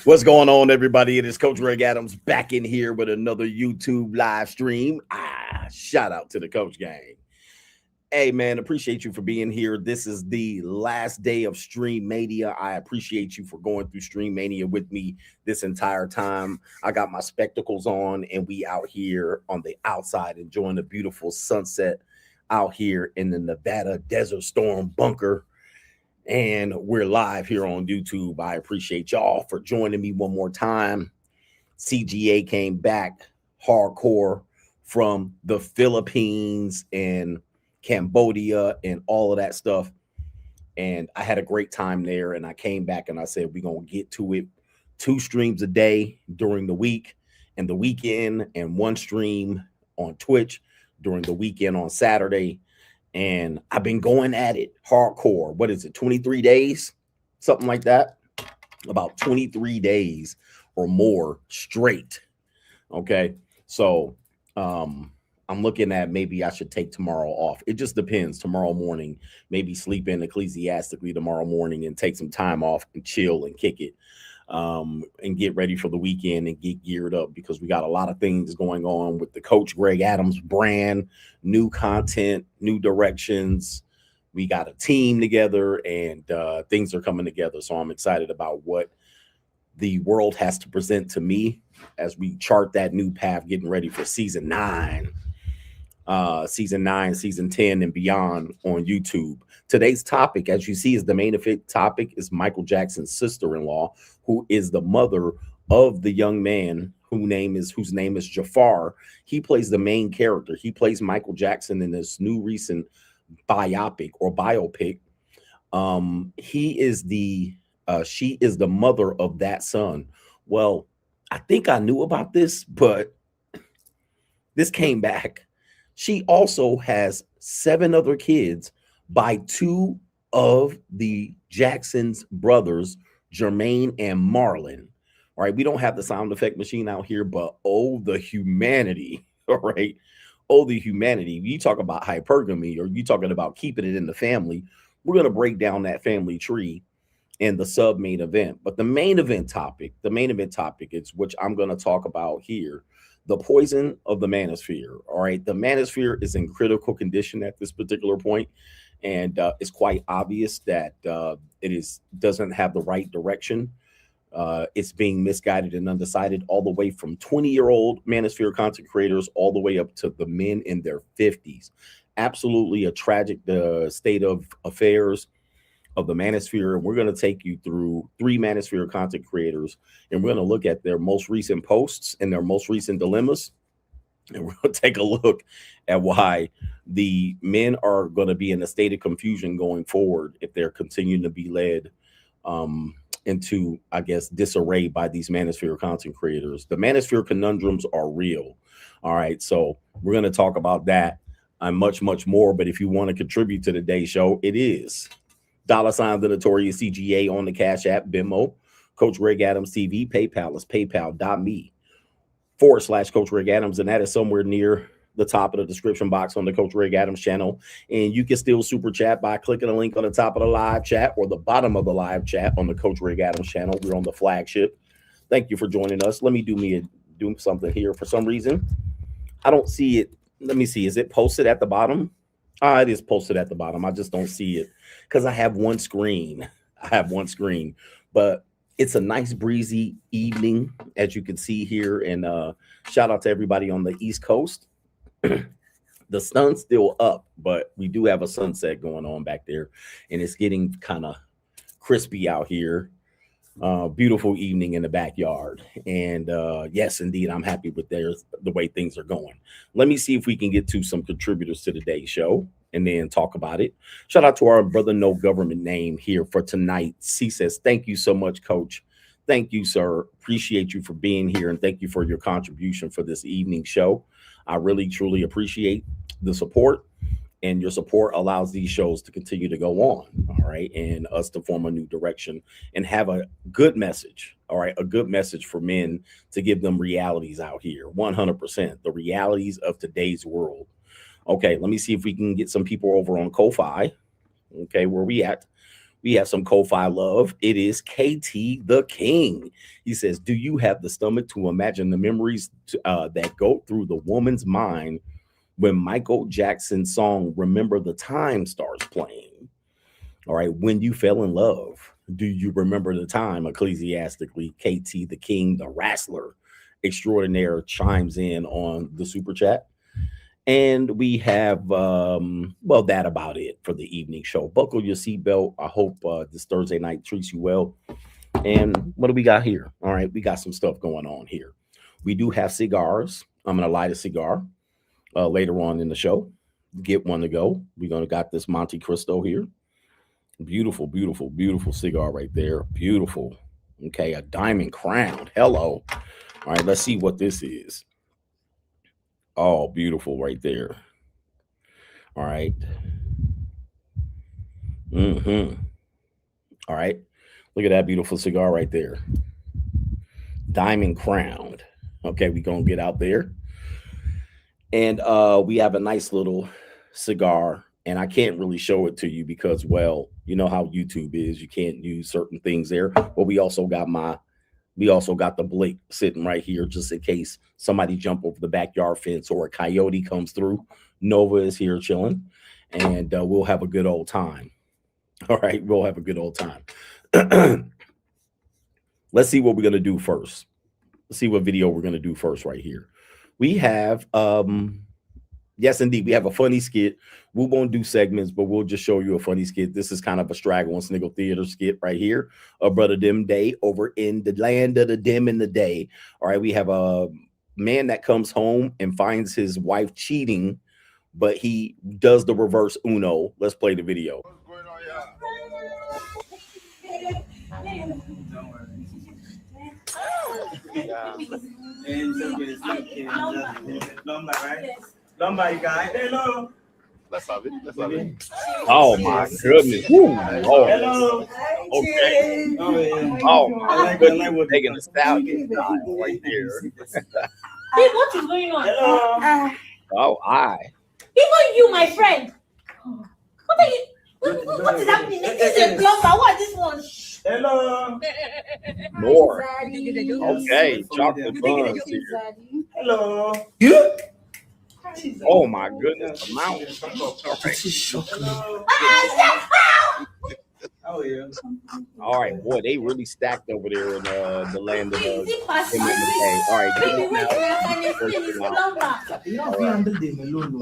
What's going on, everybody? It is Coach Greg Adams back in here with another YouTube live stream. Shout out to the Coach Gang. Hey, man, appreciate you for being here. This is the last day of Stream Mania. I appreciate you for going through Stream Mania with me this entire time. I got my spectacles on, and we out here on the outside enjoying the beautiful sunset out here in the Nevada Desert Storm bunker. And we're live here on YouTube. I appreciate y'all for joining me one more time. CGA came back hardcore from the Philippines and Cambodia and all of that stuff. And I had a great time there. And I came back and I said, we're going to get to it. 2 streams a day during the week and the weekend, and 1 stream on Twitch during the weekend on Saturday. And I've been going at it hardcore. What is it, 23 days? Something like that. About 23 days or more straight. Okay. So I'm looking at maybe I should take tomorrow off. It just depends. Tomorrow morning, maybe sleep in ecclesiastically tomorrow morning and take some time off and chill and kick it. And get ready for the weekend and get geared up, because we got a lot of things going on with the Coach Greg Adams brand, new content, new directions. We got a team together, and things are coming together. So I'm excited about what the world has to present to me as we chart that new path, getting ready for season 9, season 10 and beyond on YouTube. Today's topic, as you see, is the main event topic is Michael Jackson's sister-in-law, who is the mother of the young man whose name is Jafar. He plays the main character. He plays Michael Jackson in this new recent biopic. She is the mother of that son. Well, I think I knew about this, but this came back. She also has 7 other kids by 2 of the Jackson's brothers, Jermaine and Marlon. All right, we don't have the sound effect machine out here, but oh, the humanity. All right, oh, the humanity. You talk about hypergamy, or you talking about keeping it in the family. We're going to break down that family tree in the sub main event. But the main event topic is, which I'm going to talk about here, the poison of the Manosphere. All right, the Manosphere is in critical condition at this particular point, and it's quite obvious that it doesn't have the right direction. It's being misguided and undecided, all the way from 20-year-old Manosphere content creators all the way up to the men in their 50s. Absolutely a tragic state of affairs of the Manosphere. And we're going to take you through 3 Manosphere content creators, and we're going to look at their most recent posts and their most recent dilemmas. And we're going to take a look at why the men are going to be in a state of confusion going forward if they're continuing to be led into, I guess, disarray by these Manosphere content creators. The Manosphere conundrums are real. All right. So we're going to talk about that and much, much more. But if you want to contribute to today's show, it is $ the Notorious CGA on the Cash App, Venmo, Coach Greg Adams TV, PayPal is paypal.me/Coach Greg Adams, and that is somewhere near the top of the description box on the Coach Greg Adams channel. And you can still super chat by clicking a link on the top of the live chat or the bottom of the live chat on the Coach Greg Adams channel. We're on the flagship. Thank you for joining us. Let me do something here. For some reason, I don't see it. Let me see. Is it posted at the bottom? It is posted at the bottom. I just don't see it because I have one screen. But it's a nice breezy evening, as you can see here. And shout out to everybody on the East Coast. The sun's still up, but we do have a sunset going on back there, and it's getting kind of crispy out here. Beautiful evening in the backyard. And yes, indeed, I'm happy with the way things are going. Let me see if we can get to some contributors to today's show and then talk about it. Shout out to our brother No Government Name here for tonight. He says, thank you so much, Coach. Thank you, sir. Appreciate you for being here, and thank you for your contribution for this evening show. I really, truly appreciate the support, and your support allows these shows to continue to go on, all right, and us to form a new direction and have a good message, all right, a good message for men to give them realities out here, 100%, the realities of today's world. Okay, let me see if we can get some people over on Ko-Fi. Okay, where we at? We have some Ko-Fi love. It is KT the King. He says, do you have the stomach to imagine the memories that go through the woman's mind when Michael Jackson's song Remember the Time starts playing? All right, when you fell in love, do you remember the time? Ecclesiastically, KT the King, the wrestler extraordinaire, chimes in on the super chat. And we have, well, that about it for the evening show. Buckle your seatbelt. I hope this Thursday night treats you well. And what do we got here? All right, we got some stuff going on here. We do have cigars. I'm going to light a cigar later on in the show. Get one to go. We're going to got this Monte Cristo here. Beautiful, beautiful, beautiful cigar right there. Beautiful. Okay, a diamond crown. Hello. All right, let's see what this is. Oh, beautiful right there. All right. All right. Look at that beautiful cigar right there. Diamond crowned. Okay, we're going to get out there. And we have a nice little cigar. And I can't really show it to you because, well, you know how YouTube is. You can't use certain things there. But we also got the Blake sitting right here just in case somebody jump over the backyard fence or a coyote comes through. Nova is here chilling, and we'll have a good old time. All right, we'll have a good old time. Let's see what we're going to do first. Let's see what video we're going to do first right here. We have, yes, indeed, we have a funny skit. We won't do segments, but we'll just show you a funny skit. This is kind of a Straggle and Sniggle theater skit right here. A brother Dim Day over in the land of the dim in the day. All right, we have a man that comes home and finds his wife cheating, but he does the reverse Uno. Let's play the video. What's going on, Lumber guy. Hello. Let's have it. Let's have it. Oh my goodness. Woo. Oh. Hello. Okay. Oh my goodness. Taking the stallion style right there. Hey, what is going on? Hello. Oh, Even you, my friend. What are you? What is happening? This is a plumber. What is this one? Hello. More. Okay. Chocolate buns here. Hello. Oh my goodness. The mountain. How are you? All right, boy, they really stacked over there in the land of the day. All right, give it now.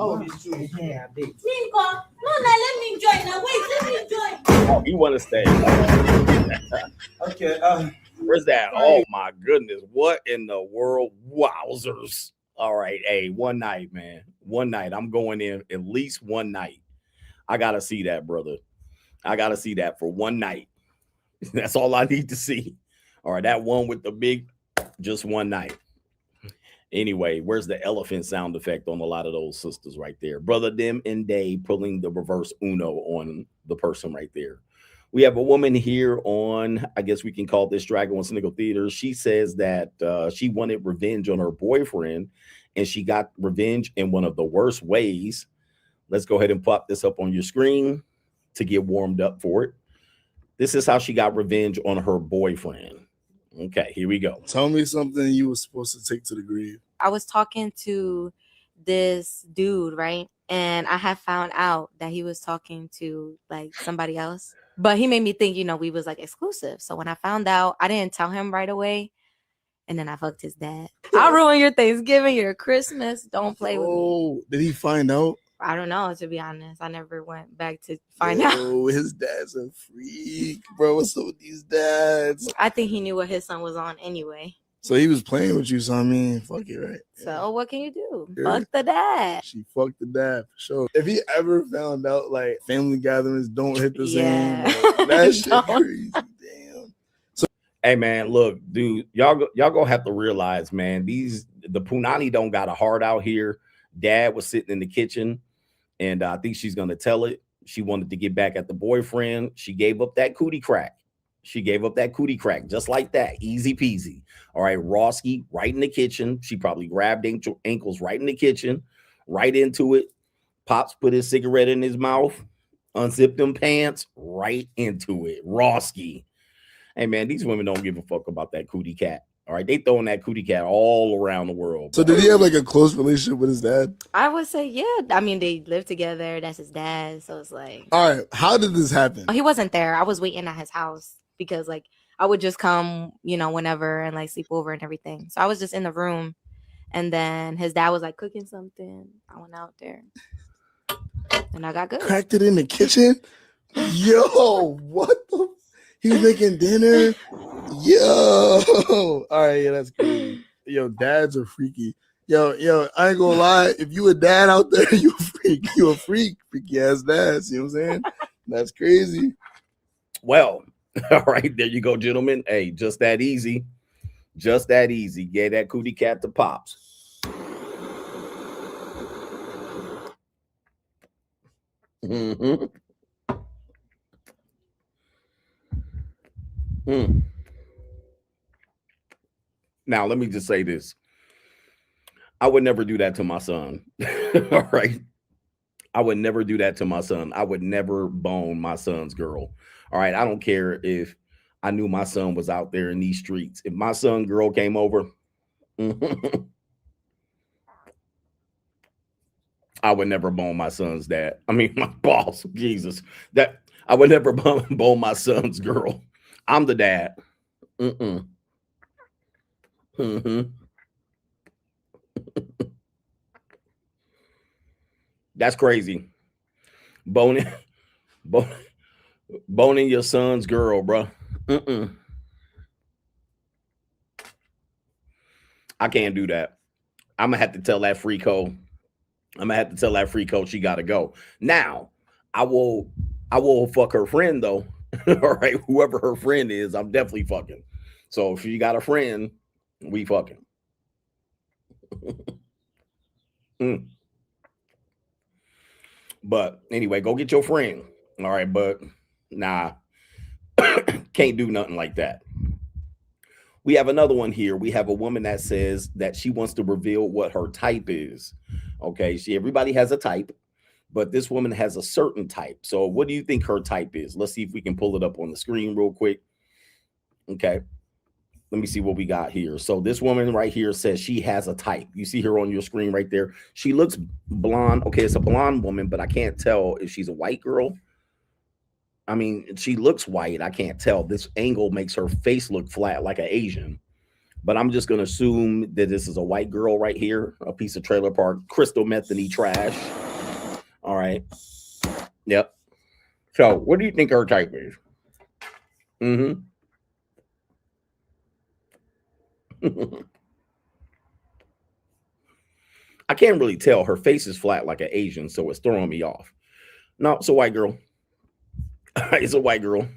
Oh, it's true. Yeah, let me join now. Wait, let me join. Oh, you want to stay? Okay. Where's that? Oh my goodness, what in the world? Wowzers! All right, hey, one night, man. One night. I'm going in at least one night. I gotta see that, brother. I gotta see that for one night. That's all I need to see. All right, that one with the big, just one night. Anyway, where's the elephant sound effect on a lot of those sisters right there? Brother Dim and Day pulling the reverse Uno on the person right there. We have a woman here on, I guess we can call this Straggle and Sniggle Theater. She says that she wanted revenge on her boyfriend, and she got revenge in one of the worst ways. Let's go ahead and pop this up on your screen to get warmed up for it. This is how she got revenge on her boyfriend. Okay, here we go. Tell me something you were supposed to take to the grave. I was talking to this dude, right? And I had found out that he was talking to like somebody else. But he made me think, we was like exclusive. So when I found out, I didn't tell him right away. And then I fucked his dad. I'll ruin your Thanksgiving, your Christmas. Don't play with me. Oh, did he find out? I don't know, to be honest. I never went back to find out. Oh, his dad's a freak, bro. What's up with these dads? I think he knew what his son was on anyway. So he was playing with you, so I mean, fuck it, right? So what can you do? Yeah. Fuck the dad. She fucked the dad for sure. If he ever found out like family gatherings don't hit the same, like, that shit crazy. Damn. So hey man, look, dude, y'all gonna have to realize, man, the Punani don't got a heart out here. Dad was sitting in the kitchen, and I think she's gonna tell it. She wanted to get back at the boyfriend. She gave up that cootie crack. She gave up that cootie crack just like that. Easy peasy. All right, Roski right in the kitchen. She probably grabbed ankles right in the kitchen, right into it. Pops put his cigarette in his mouth. unzip them pants, right into it. Rawski. Hey man, these women don't give a fuck about that cootie cat. All right, they throwing that cootie cat all around the world. So did he have like a close relationship with his dad? I would say, yeah. I mean, they live together. That's his dad. So it's like, all right, how did this happen? Oh, he wasn't there. I was waiting at his house because like I would just come, you know, whenever and like sleep over and everything. So I was just in the room, and then his dad was like cooking something. I went out there, and I got good. Cracked it in the kitchen. Yo, what the? He was making dinner. Yo, all right, yeah, that's crazy. Yo, dads are freaky. Yo, I ain't gonna lie. If you a dad out there, you a freak. You a freak. Freaky ass dads. You know what I'm saying? That's crazy. Well, all right, there you go, gentlemen. Hey, just that easy. Just that easy. Gave that cootie cat to Pops. Mm-hmm. Now, let me just say this. I would never do that to my son. All right. I would never do that to my son. I would never bone my son's girl. All right. I don't care if I knew my son was out there in these streets. If my son girl came over, I would never bone my son's dad. I mean, my boss, Jesus. That I would never bone my son's girl. I'm the dad. That's crazy. Boning your son's girl, bro. I can't do that. I'm gonna have to tell that freako. She gotta go. Now, I will fuck her friend though. All right, whoever her friend is, I'm definitely fucking. So if she got a friend, we fucking. But anyway, go get your friend. All right, but nah, can't do nothing like that. We have another one here. We have a woman that says that she wants to reveal what her type is. Okay, everybody has a type, but this woman has a certain type. So what do you think her type is? Let's see if we can pull it up on the screen real quick. Okay. Let me see what we got here. So this woman right here says she has a type. You see her on your screen right there. She looks blonde. Okay, it's a blonde woman, but I can't tell if she's a white girl. I mean, she looks white. I can't tell. This angle makes her face look flat like an Asian. But I'm just going to assume that this is a white girl right here. A piece of trailer park, crystal methany trash. All right. Yep. So what do you think her type is? I can't really tell. Her face is flat like an Asian, so it's throwing me off. No, it's a white girl. It's a white girl.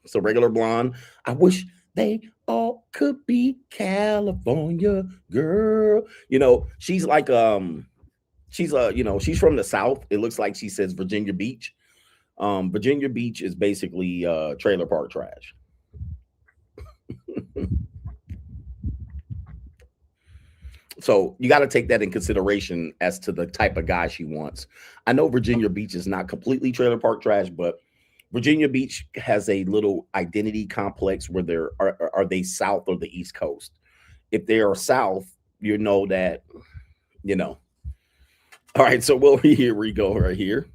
It's a regular blonde. I wish they all could be California girl. You know, she's like she's she's from the South. It looks like she says Virginia Beach. Virginia Beach is basically trailer park trash. So you got to take that in consideration as to the type of guy she wants. I know Virginia Beach is not completely trailer park trash, but Virginia Beach has a little identity complex where are they South or the East Coast? If they are South, you know that, you know. All right, so here we go right here.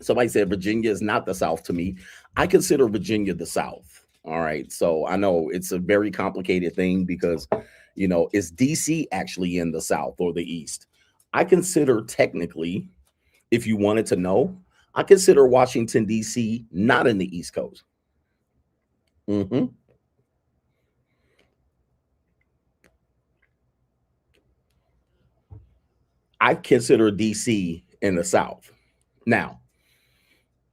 Somebody said Virginia is not the South to me. I consider Virginia the South. All right, so I know it's a very complicated thing because, you know, is DC actually in the South or the East? I consider technically, if you wanted to know, I consider Washington, D.C. not in the East Coast. I consider D.C. in the South. Now,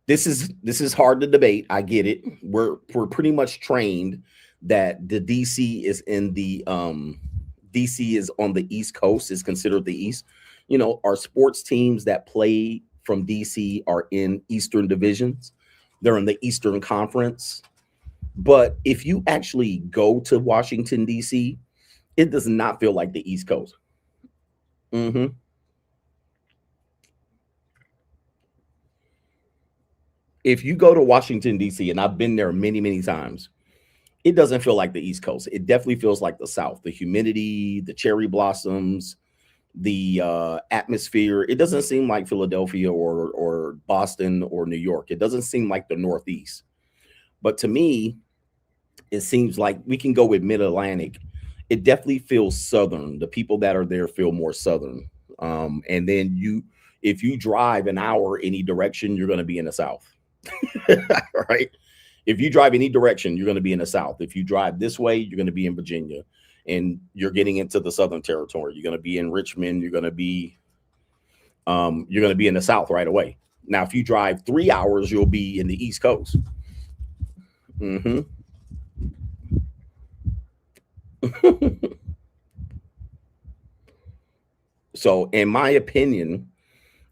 this is hard to debate. I get it. We're pretty much trained that the DC is in the DC is on the East Coast, is considered the East. You know, our sports teams that play from DC are in Eastern divisions. They're in the Eastern Conference. But if you actually go to Washington, DC, it does not feel like the East Coast. if you go to Washington, D.C., and I've been there many, many times, it doesn't feel like the East Coast. It definitely feels like the South. The humidity, the cherry blossoms, the atmosphere. It doesn't seem like Philadelphia or Boston or New York. It doesn't seem like the Northeast. But to me, it seems like we can go with Mid-Atlantic. It definitely feels Southern. The people that are there feel more Southern. And then if you drive an hour any direction, you're going to be in the South. Right? If you drive any direction, you're going to be in the South. If you drive this way, you're going to be in Virginia, and you're getting into the Southern territory. You're going to be in Richmond. You're going to be in the South right away. Now, if you drive 3 hours, you'll be in the East Coast. So, in my opinion,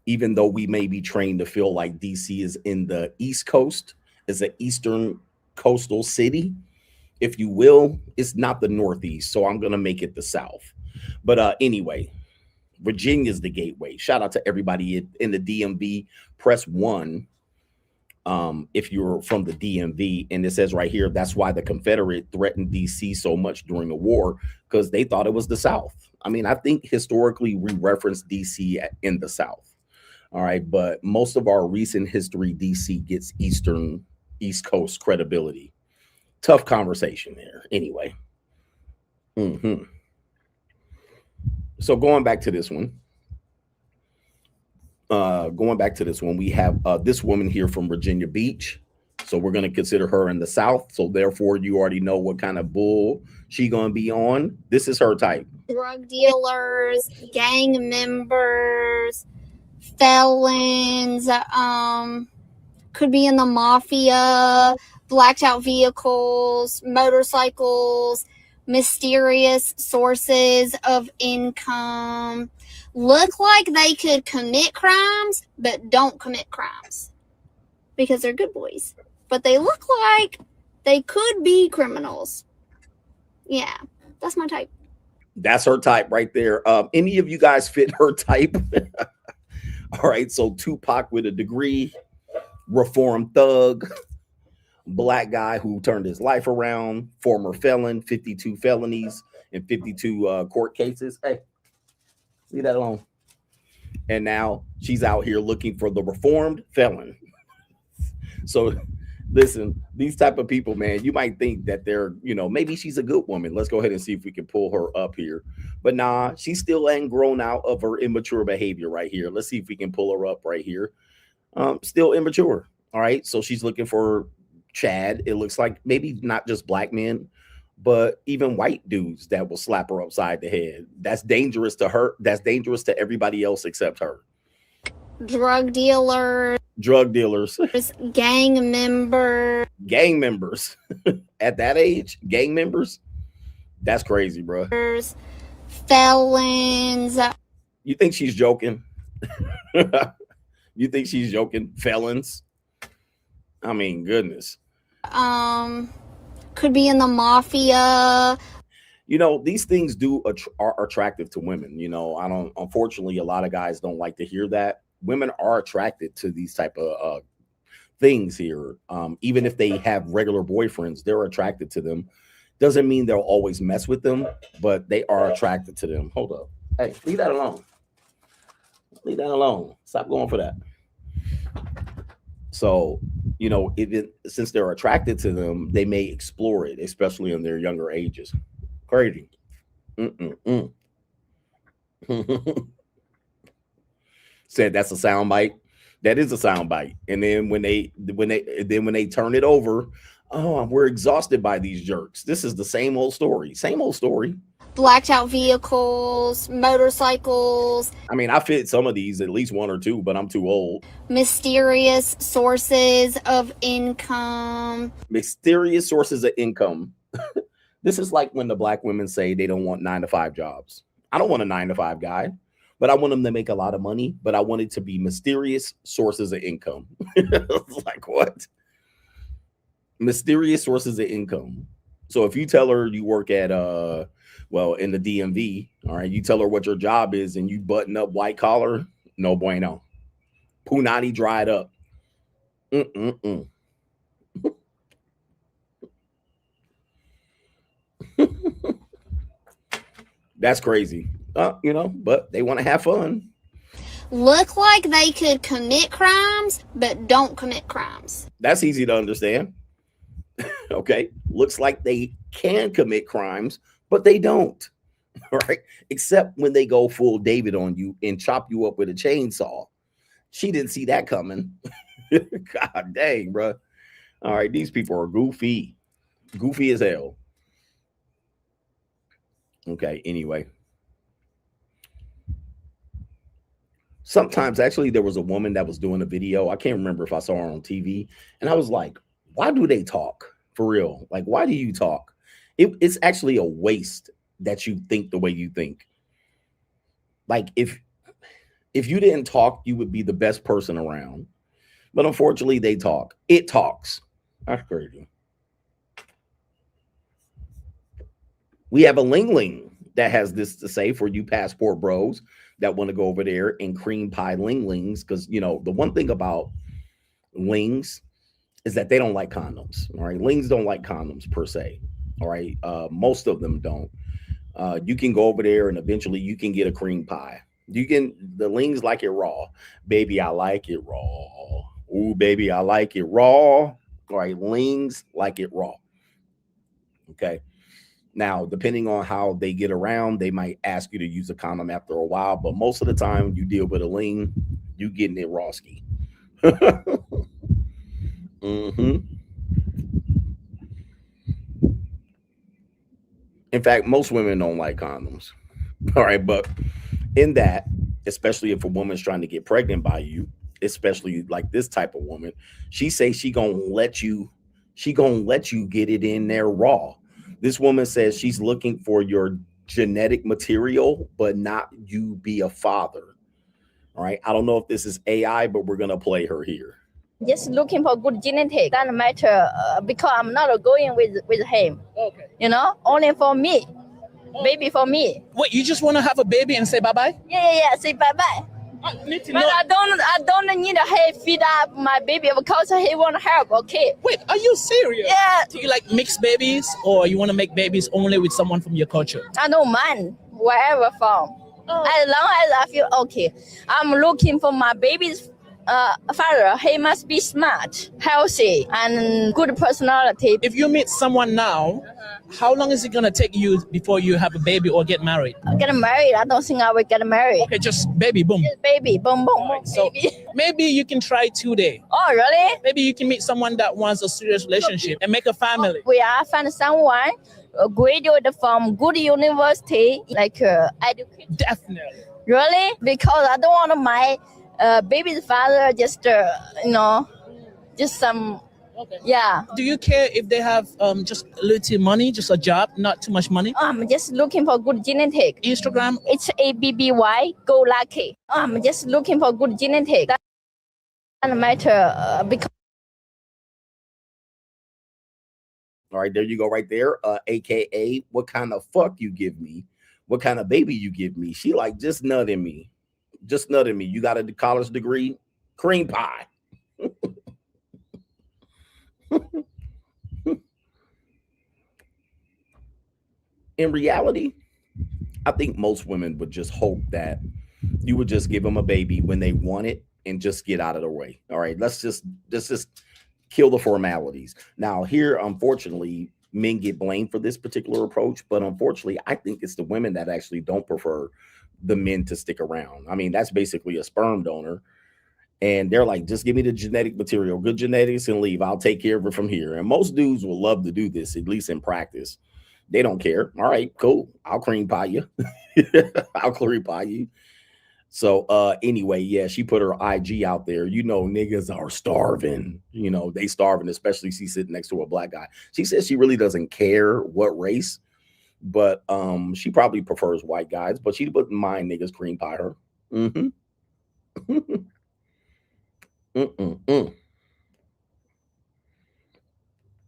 even though we may be trained to feel like DC is in the East Coast, is an Eastern coastal city, if you will, it's not the Northeast. So I'm going to make it the South. But anyway, Virginia is the gateway. Shout out to everybody in the DMV. Press 1 if you're from the DMV. And it says right here, that's why the Confederate threatened DC so much during the war, because they thought it was the South. I mean, I think historically we reference DC in the South. All right. But most of our recent history, DC gets East Coast credibility. Tough conversation there. Anyway. So going back to this one. We have this woman here from Virginia Beach. So we're going to consider her in the South. So therefore, you already know what kind of bull she going to be on. This is her type. Drug dealers, gang members, felons, could be in the mafia, blacked out vehicles, motorcycles, mysterious sources of income. Look like they could commit crimes, but don't commit crimes because they're good boys. But they look like they could be criminals. Yeah, that's my type. That's her type right there. Any of you guys fit her type? All right, so Tupac with a degree, reformed thug, black guy who turned his life around, former felon, 52 felonies and 52 court cases. Hey, leave that alone. And now she's out here looking for the reformed felon. So listen, these type of people, man, you might think that they're, maybe she's a good woman. Let's go ahead and see if we can pull her up here. But nah, she still ain't grown out of her immature behavior right here. Let's see if we can pull her up right here. Still immature. All right. So she's looking for Chad. It looks like maybe not just black men, but even white dudes that will slap her upside the head. That's dangerous to her. That's dangerous to everybody else except her. Drug dealers, gang members At that age, gang members. That's crazy, bro. Felons. You think she's joking? You think she's joking? Felons. I mean, goodness. Could be in the mafia. These things are attractive to women. Unfortunately, a lot of guys don't like to hear that. Women are attracted to these type of things here. Even if they have regular boyfriends, they're attracted to them. Doesn't mean they'll always mess with them, but they are attracted to them. Hold up. Hey, leave that alone. Leave that alone. Stop going for that. So, since they're attracted to them, they may explore it, especially in their younger ages. Crazy. Said that's a sound bite. That is a sound bite. And then when they turn it over, we're exhausted by these jerks. This is the same old story. Same old story. Blacked out vehicles, motorcycles. I mean, I fit some of these, at least one or two, but I'm too old. Mysterious sources of income. Mysterious sources of income. This is like when the black women say they don't want 9-to-5 jobs. I don't want a 9-to-5 guy, but I want them to make a lot of money, but I want it to be mysterious sources of income. Like what? Mysterious sources of income. So if you tell her you work at in the DMV, all right, you tell her what your job is and you button up white collar, no bueno. Punani dried up. That's crazy. But they want to have fun. Look like they could commit crimes, but don't commit crimes. That's easy to understand. Okay. Looks like they can commit crimes, but they don't. Right? Except when they go full David on you and chop you up with a chainsaw. She didn't see that coming. God dang, bro. All right. These people are goofy. Goofy as hell. Okay. Anyway. Sometimes actually there was a woman that was doing a video. I can't remember if I saw her on TV. And I was like, why do they talk? For real? Like, why do you talk? It's actually a waste that you think the way you think. Like, if you didn't talk, you would be the best person around. But unfortunately, they talk. It talks. That's crazy. We have a Ling that has this to say for you passport bros that want to go over there and cream pie Lings. Because, the one thing about Lings is that they don't like condoms. All right. Lings don't like condoms per se. All right. Most of them don't. You can go over there and eventually you can get a cream pie. The Lings like it raw. Baby, I like it raw. Ooh, baby, I like it raw. All right. Lings like it raw. Okay. Now, depending on how they get around, they might ask you to use a condom after a while. But most of the time when you deal with a Ling, you getting it rawski. In fact, most women don't like condoms. All right. But in that, especially if a woman's trying to get pregnant by you, especially like this type of woman, she says she gonna let you get it in there raw. This woman says she's looking for your genetic material, but not you be a father. All right. I don't know if this is AI, but we're gonna play her here. Just looking for good genetic. Doesn't matter because I'm not going with him. Okay. Only for me. Baby for me. Wait, you just want to have a baby and say bye-bye? Yeah. Say bye-bye. I need to But know. I don't need to feed up my baby because he won't help, okay? Wait, are you serious? Yeah. Do you like mixed babies or you want to make babies only with someone from your culture? I don't mind wherever from. As long as I feel okay. I'm looking for my baby's father. He must be smart, healthy, and good personality. If you meet someone now, how long is it going to take you before you have a baby or get married? Get married? I don't think I will get married. Okay, just baby, boom. Just baby, boom, boom, boom, So baby. maybe you can try today. Oh, really? Maybe you can meet someone that wants a serious relationship and make a family. We are find someone graduated from good university, like education. Definitely. Really? Because I don't want my baby's father just some. Okay. Yeah. Do you care if they have just a little money, just a job, not too much money? I'm just looking for good genetic. Instagram? It's ABBY, go lucky. I'm just looking for good genetic. Doesn't matter because. All right, there you go right there. AKA, what kind of fuck you give me? What kind of baby you give me? She like, just nutting me. Just nutting me. You got a college degree? Cream pie. In reality, I think most women would just hope that you would just give them a baby when they want it and just get out of the way. All right, let's just kill the formalities. Now, here, unfortunately, men get blamed for this particular approach, but unfortunately, I think it's the women that actually don't prefer the men to stick around. I mean, that's basically a sperm donor. And they're like, just give me the genetic material, good genetics, and leave. I'll take care of it from here. And most dudes will love to do this, at least in practice. They don't care. All right, cool. I'll cream pie you. I'll cream pie you. So anyway, yeah, she put her IG out there. Niggas are starving. They starving, especially she's sitting next to a black guy. She says she really doesn't care what race, but she probably prefers white guys, but she wouldn't mind niggas cream pie her.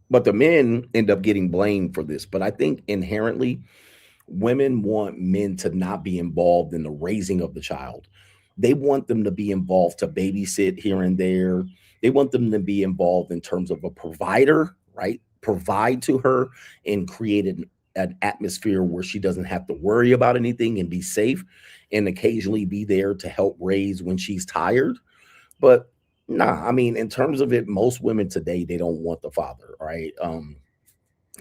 But the men end up getting blamed for this. But I think inherently, women want men to not be involved in the raising of the child. They want them to be involved to babysit here and there, They want them to be involved in terms of a provider, right? Provide to her and create an atmosphere where she doesn't have to worry about anything and be safe, and occasionally be there to help raise when she's tired. But nah, I mean, in terms of it, most women today, they don't want the father, right?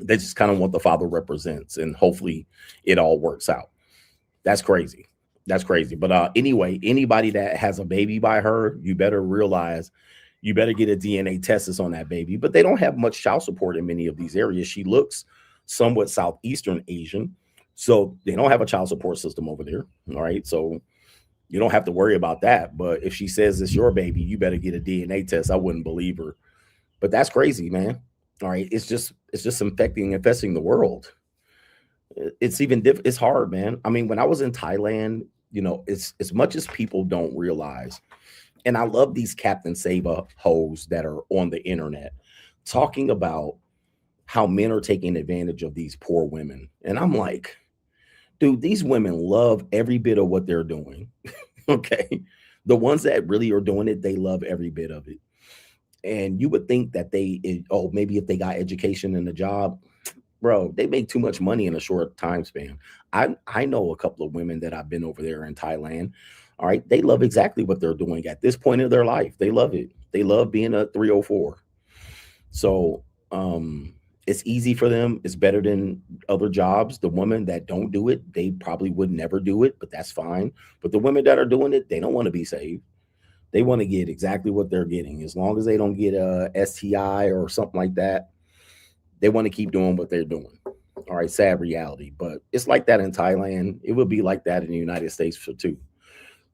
They just kind of want the father represents, and hopefully it all works out. That's crazy. That's crazy. But anyway, anybody that has a baby by her, you better realize you better get a DNA test on that baby. But they don't have much child support in many of these areas. She looks somewhat Southeastern Asian, so they don't have a child support system over there. All right. So you don't have to worry about that. But if she says it's your baby, you better get a DNA test. I wouldn't believe her. But that's crazy, man. All right. It's just infesting the world. It's even it's hard, man. I mean, when I was in Thailand, you know, it's as much as people don't realize. And I love these Captain Sava hoes that are on the internet talking about how men are taking advantage of these poor women. And I'm like, dude, these women love every bit of what they're doing. Okay. The ones that really are doing it, they love every bit of it. And you would think that maybe if they got education and a job, bro, they make too much money in a short time span. I know a couple of women that I've been over there in Thailand. All right. They love exactly what they're doing at this point in their life. They love it. They love being a 304. So it's easy for them. It's better than other jobs. The women that don't do it, they probably would never do it, but that's fine. But the women that are doing it, they don't want to be saved. They want to get exactly what they're getting. As long as they don't get a STI or something like that, they want to keep doing what they're doing. All right, sad reality. But it's like that in Thailand. It would be like that in the United States too.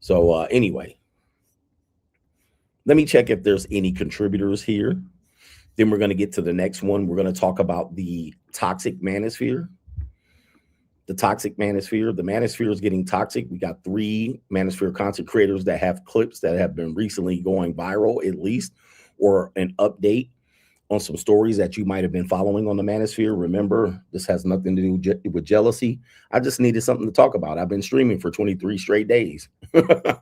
So anyway, let me check if there's any contributors here. Then we're going to get to the next one. We're going to talk about the toxic manosphere. The toxic manosphere. The manosphere is getting toxic. We got 3 manosphere content creators that have clips that have been recently going viral, at least, or an update on some stories that you might have been following on the manosphere. Remember, this has nothing to do with jealousy. I just needed something to talk about. I've been streaming for 23 straight days. Okay.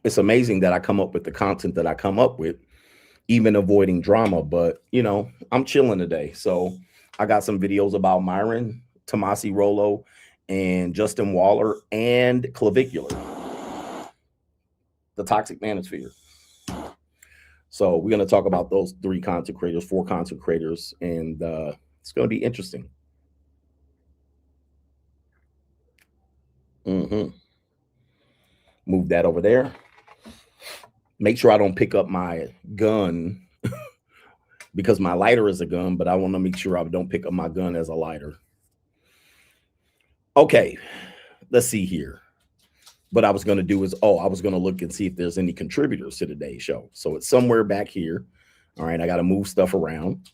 It's amazing that I come up with the content that I come up with, even avoiding drama. But, you know, I'm chilling today. So I got some videos about Myron, Tomasi Rollo, and Justin Waller, and Clavicular, the toxic manosphere. So we're going to talk about those 3 content creators, 4 content creators, and it's going to be interesting. Move that over there. Make sure I don't pick up my gun because my lighter is a gun, but I want to make sure I don't pick up my gun as a lighter. Okay, let's see here. What I was going to do is, I was going to look and see if there's any contributors to today's show. So it's somewhere back here. All right, I got to move stuff around.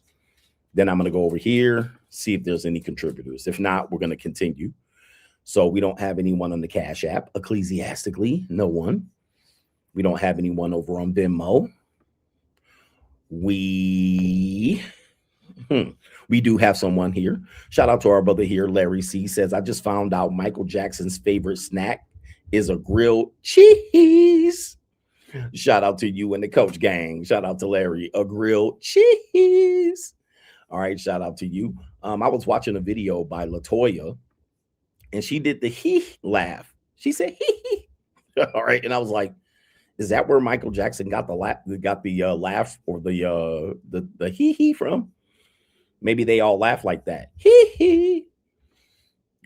Then I'm going to go over here, see if there's any contributors. If not, we're going to continue. So we don't have anyone on the Cash App. Ecclesiastically, no one. We don't have anyone over on Venmo. We do have someone here. Shout out to our brother here, Larry C. Says, I just found out Michael Jackson's favorite snack is a grilled cheese. Shout out to you and the Coach Gang. Shout out to Larry, a grilled cheese. All right, shout out to you. I was watching a video by LaToya, and she did the hee laugh. She said hee. All right, and I was like, is that where Michael Jackson got the laugh, or the hee hee from? Maybe they all laugh like that. Hee hee.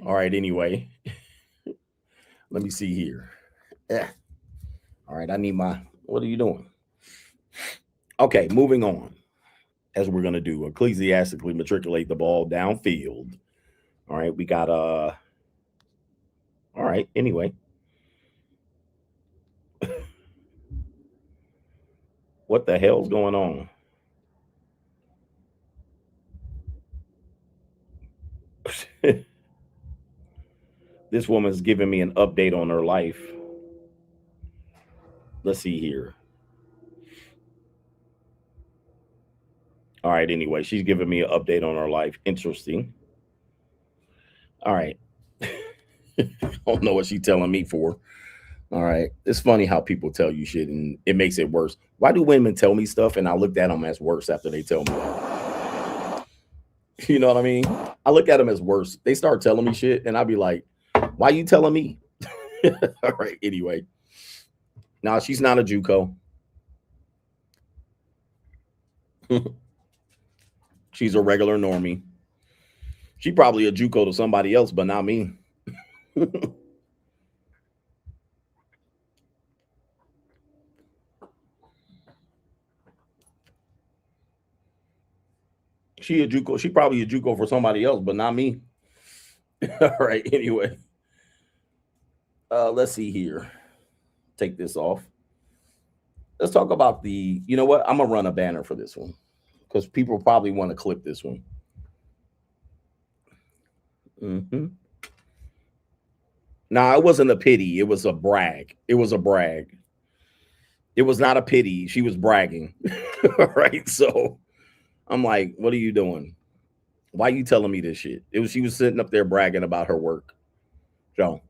All right, anyway. Let me see here. Yeah. All right, I need what are you doing? Okay, moving on. As we're going to do, ecclesiastically matriculate the ball downfield. All right, we got all right, anyway. What the hell's going on? This woman's giving me an update on her life. Let's see here. All right, anyway, she's giving me an update on her life. Interesting. All right. Don't know what she's telling me for. All right. It's funny how people tell you shit and it makes it worse. Why do women tell me stuff and I look at them as worse after they tell me that? You know what I mean? I look at them as worse. They start telling me shit and I'll be like, why you telling me? All right. Anyway. Now she's not a JUCO. She's a regular normie. She probably a JUCO to somebody else, but not me. She a JUCO. She probably a JUCO for somebody else, but not me. All right. Anyway, let's see here. Take this off. Let's talk about the. You know what? I'm gonna run a banner for this one because people probably want to clip this one. Now it wasn't a pity. It was a brag. It was a brag. It was not a pity. She was bragging. All right. So I'm like, what are you doing? Why are you telling me this shit? She was sitting up there bragging about her work. So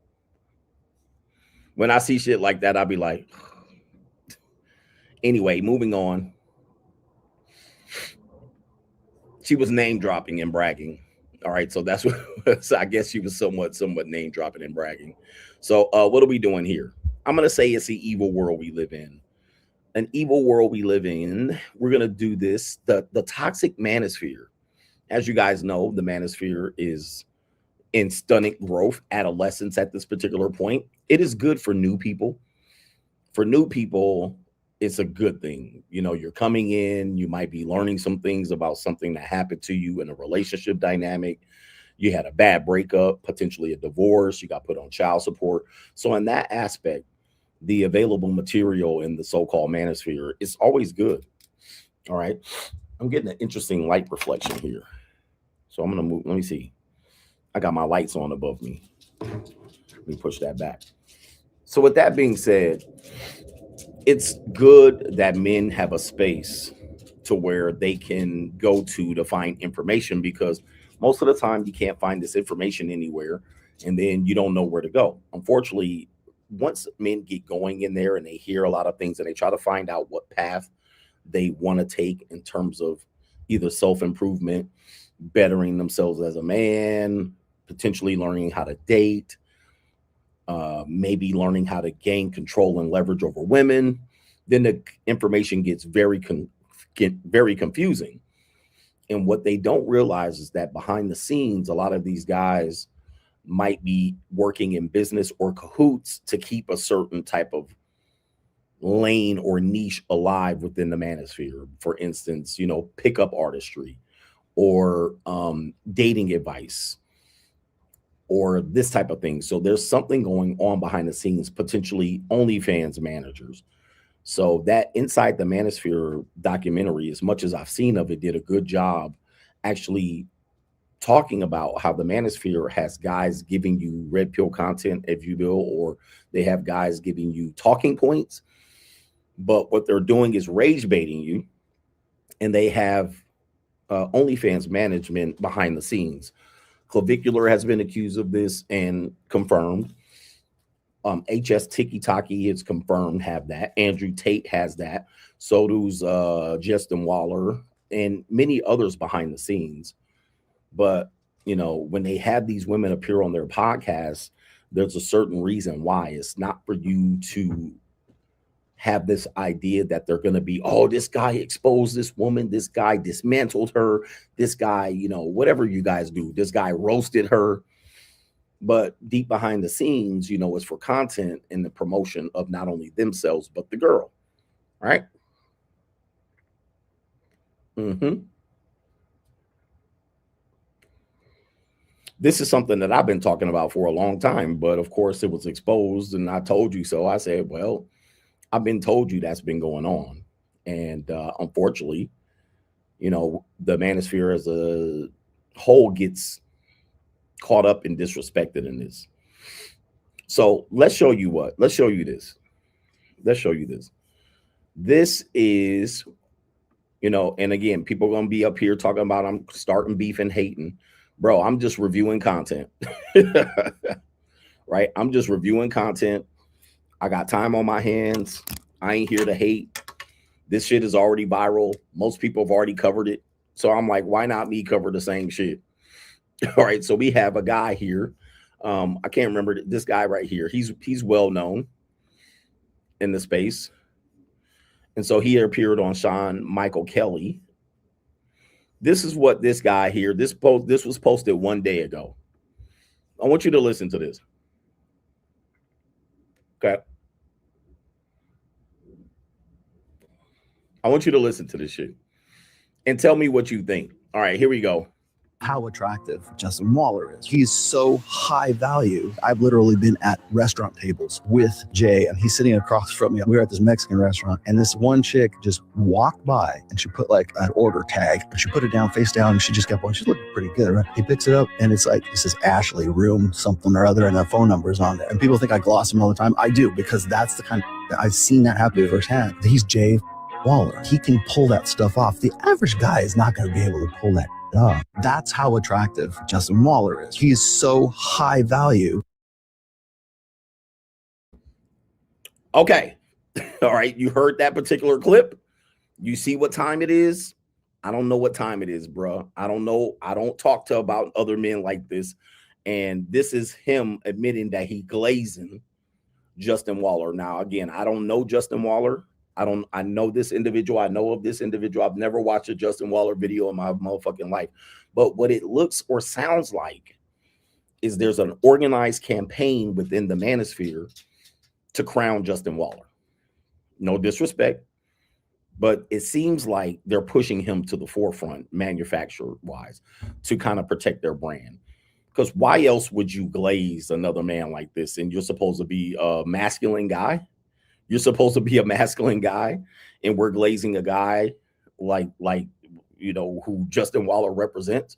when I see shit like that, I'll be like, anyway, moving on. She was name dropping and bragging. All right. So that's what, so I guess she was somewhat name dropping and bragging. So what are we doing here? I'm going to say it's the evil world we live in. An evil world we live in. We're going to do this. The toxic manosphere. As you guys know, the manosphere is in stunning growth, adolescence at this particular point. It is good for new people. For new people, it's a good thing. You know, you're coming in, you might be learning some things about something that happened to you in a relationship dynamic. You had a bad breakup, potentially a divorce, you got put on child support. So in that aspect, the available material in the so-called manosphere is always good. All right. I'm getting an interesting light reflection here. So I'm going to move. Let me see. I got my lights on above me. Let me push that back. So with that being said, it's good that men have a space to where they can go to find information, because most of the time you can't find this information anywhere and then you don't know where to go. Unfortunately, once men get going in there and they hear a lot of things and they try to find out what path they want to take in terms of either self-improvement, bettering themselves as a man, potentially learning how to date, maybe learning how to gain control and leverage over women, then the information gets very confusing. And what they don't realize is that behind the scenes, a lot of these guys might be working in business or cahoots to keep a certain type of lane or niche alive within the manosphere. For instance, you know, pickup artistry or dating advice or this type of thing. So there's something going on behind the scenes, potentially OnlyFans managers. So that Inside the Manosphere documentary, as much as I've seen of it, did a good job actually talking about how the manosphere has guys giving you red pill content, if you will, or they have guys giving you talking points. But what they're doing is rage baiting you. And they have OnlyFans management behind the scenes. Clavicular has been accused of this and confirmed. HS Tiki Taki is confirmed, have that. Andrew Tate has that. So does Justin Waller and many others behind the scenes. But, you know, when they have these women appear on their podcasts, there's a certain reason why. It's not for you to have this idea that they're going to be, oh, this guy exposed this woman, this guy dismantled her, this guy, you know, whatever you guys do, this guy roasted her. But deep behind the scenes, you know, it's for content and the promotion of not only themselves, but the girl. Right? This is something that I've been talking about for a long time, but of course it was exposed and I told you so. I said, well, I've been told you that's been going on. And unfortunately, you know, the manosphere as a whole gets caught up and disrespected in this. So let's show you what. Let's show you this. Let's show you this. This is, you know, and again, people are going to be up here talking about I'm starting beef and hating. Bro, I'm just reviewing content. right? I'm just reviewing content. I got time on my hands. I ain't here to hate. This shit is already viral. Most people have already covered it. So I'm like, why not me cover the same shit? All right. So we have a guy here. I can't remember this guy right here. He's well known in the space. And so he appeared on Sean Michael Kelly. This is what this guy here, this was posted 1 day ago. I want you to listen to this. Okay. I want you to listen to this shit and tell me what you think. All right, here we go. How attractive Justin Waller is. He's so high value. I've literally been at restaurant tables with Jay, and he's sitting across from me. We were at this Mexican restaurant, and this one chick just walked by, and she put like an order tag, and she put it down face down, and she just kept on. She's looking pretty good, right? He picks it up, and it's like, this is Ashley, room something or other, and the phone number is on there. And people think I gloss him all the time. I do, because that's the kind of, I've seen that happen firsthand. He's Jay Waller. He can pull that stuff off. The average guy is not going to be able to pull that off. That's how attractive Justin Waller is. He's so high value. Okay. All right. You heard that particular clip. You see what time it is? I don't know what time it is, bro. I don't know. I don't talk to about other men like this. And this is him admitting that he glazing Justin Waller. Now, again, I don't know Justin Waller. I know this individual. I know of this individual. I've never watched a Justin Waller video in my motherfucking life. But what it looks or sounds like is there's an organized campaign within the Manosphere to crown Justin Waller. No disrespect, but it seems like they're pushing him to the forefront, manufacturer-wise, to kind of protect their brand. Because why else would you glaze another man like this? And you're supposed to be a masculine guy. You're supposed to be a masculine guy, and we're glazing a guy like you know, who Justin Waller represents.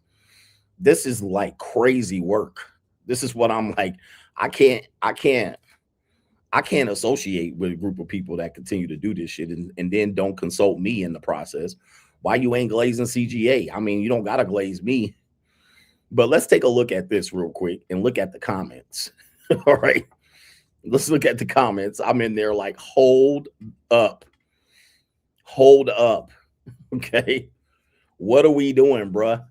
This is like crazy work. This is what I'm like. I can't associate with a group of people that continue to do this shit and then don't consult me in the process. Why you ain't glazing CGA? I mean, you don't gotta glaze me. But let's take a look at this real quick and look at the comments. All right. Let's look at the comments. I'm in there like, hold up. Hold up. Okay. What are we doing, bruh?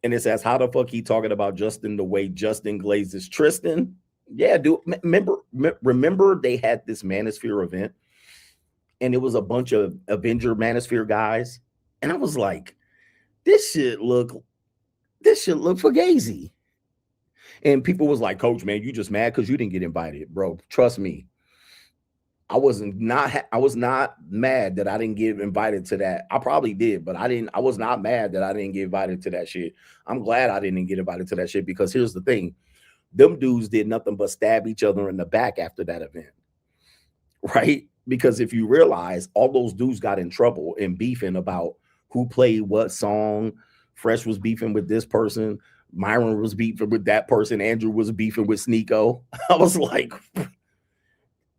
And it says, how the fuck he talking about Justin the way Justin glazes Tristan? Yeah, dude. Remember they had this Manosphere event, and it was a bunch of Avenger Manosphere guys. And I was like, this shit look fugazi. And people was like, Coach, man, you just mad because you didn't get invited, bro. Trust me. I was not mad that I didn't get invited to that. I probably did, but I was not mad that I didn't get invited to that shit. I'm glad I didn't get invited to that shit, because here's the thing. Them dudes did nothing but stab each other in the back after that event. Right? Because if you realize, all those dudes got in trouble and beefing about who played what song. Fresh was beefing with this person. Myron was beefing with that person. Andrew was beefing with Sneeko. I was like,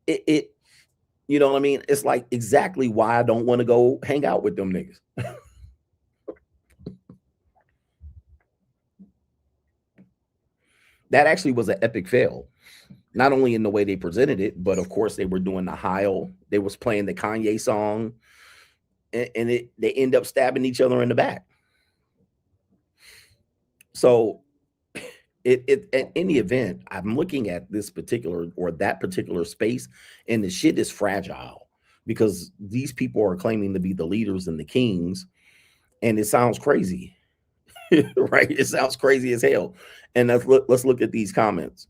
you know what I mean? It's like exactly why I don't want to go hang out with them niggas. That actually was an epic fail. Not only in the way they presented it, but of course they were doing the Heil. They was playing the Kanye song, and they end up stabbing each other in the back. So in the event, I'm looking at this particular or that particular space, and the shit is fragile because these people are claiming to be the leaders and the kings, and it sounds crazy. Right? It sounds crazy as hell. And let's look at these comments.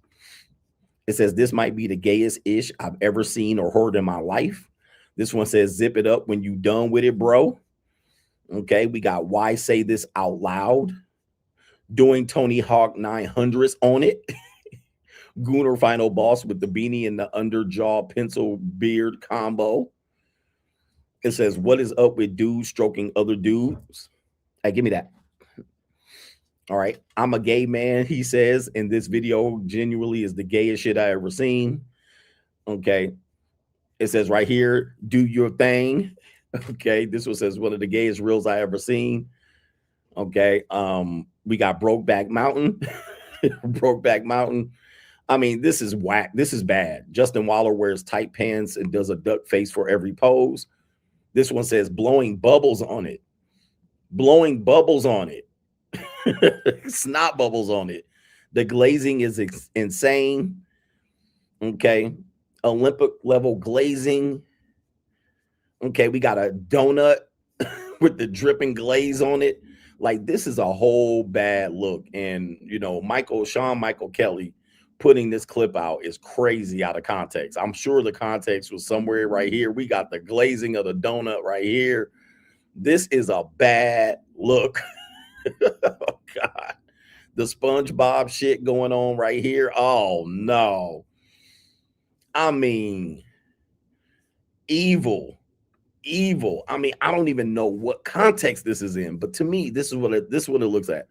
It says, this might be the gayest ish I've ever seen or heard in my life. This one says, zip it up when you done with it, bro. Okay, we got why say this out loud. Doing Tony Hawk 900s on it. Gooner final boss with the beanie and the underjaw pencil beard combo. It says, what is up with dudes stroking other dudes? Hey, give me that. All right. I'm a gay man, he says, and this video genuinely is the gayest shit I ever seen. Okay. It says right here, do your thing. Okay. This one says one of the gayest reels I ever seen. Okay. We got Brokeback Mountain. Brokeback Mountain. I mean, this is whack. This is bad. Justin Waller wears tight pants and does a duck face for every pose. This one says blowing bubbles on it. Blowing bubbles on it. Snot bubbles on it. The glazing is insane. Okay. Olympic level glazing. Okay. We got a donut with the dripping glaze on it. Like, this is a whole bad look. And, you know, Sean Michael Kelly putting this clip out is crazy out of context. I'm sure the context was somewhere right here. We got the glazing of the donut right here. This is a bad look. Oh, God. The SpongeBob shit going on right here. Oh, no. I mean, evil. I mean, I don't even know what context this is in, but to me, this is what it looks at.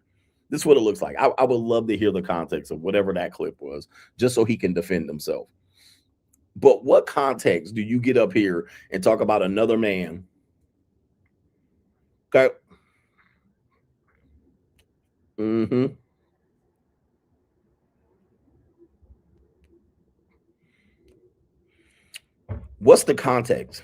This is what it looks like. I would love to hear the context of whatever that clip was, just so he can defend himself. But what context do you get up here and talk about another man? Okay. What's the context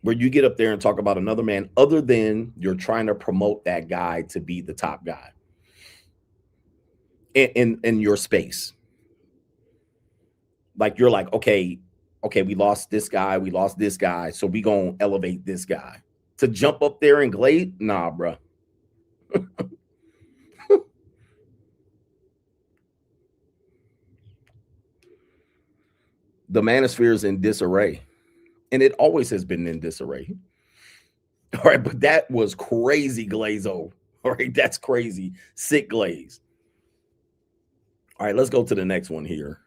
where you get up there and talk about another man other than you're trying to promote that guy to be the top guy in your space? Like, you're like, okay, we lost this guy, so we gonna elevate this guy. To jump up there and glaze? Nah, bro. The Manosphere is in disarray. And it always has been in disarray. All right, but that was crazy glazo. All right, that's crazy. Sick glaze. All right, let's go to the next one here.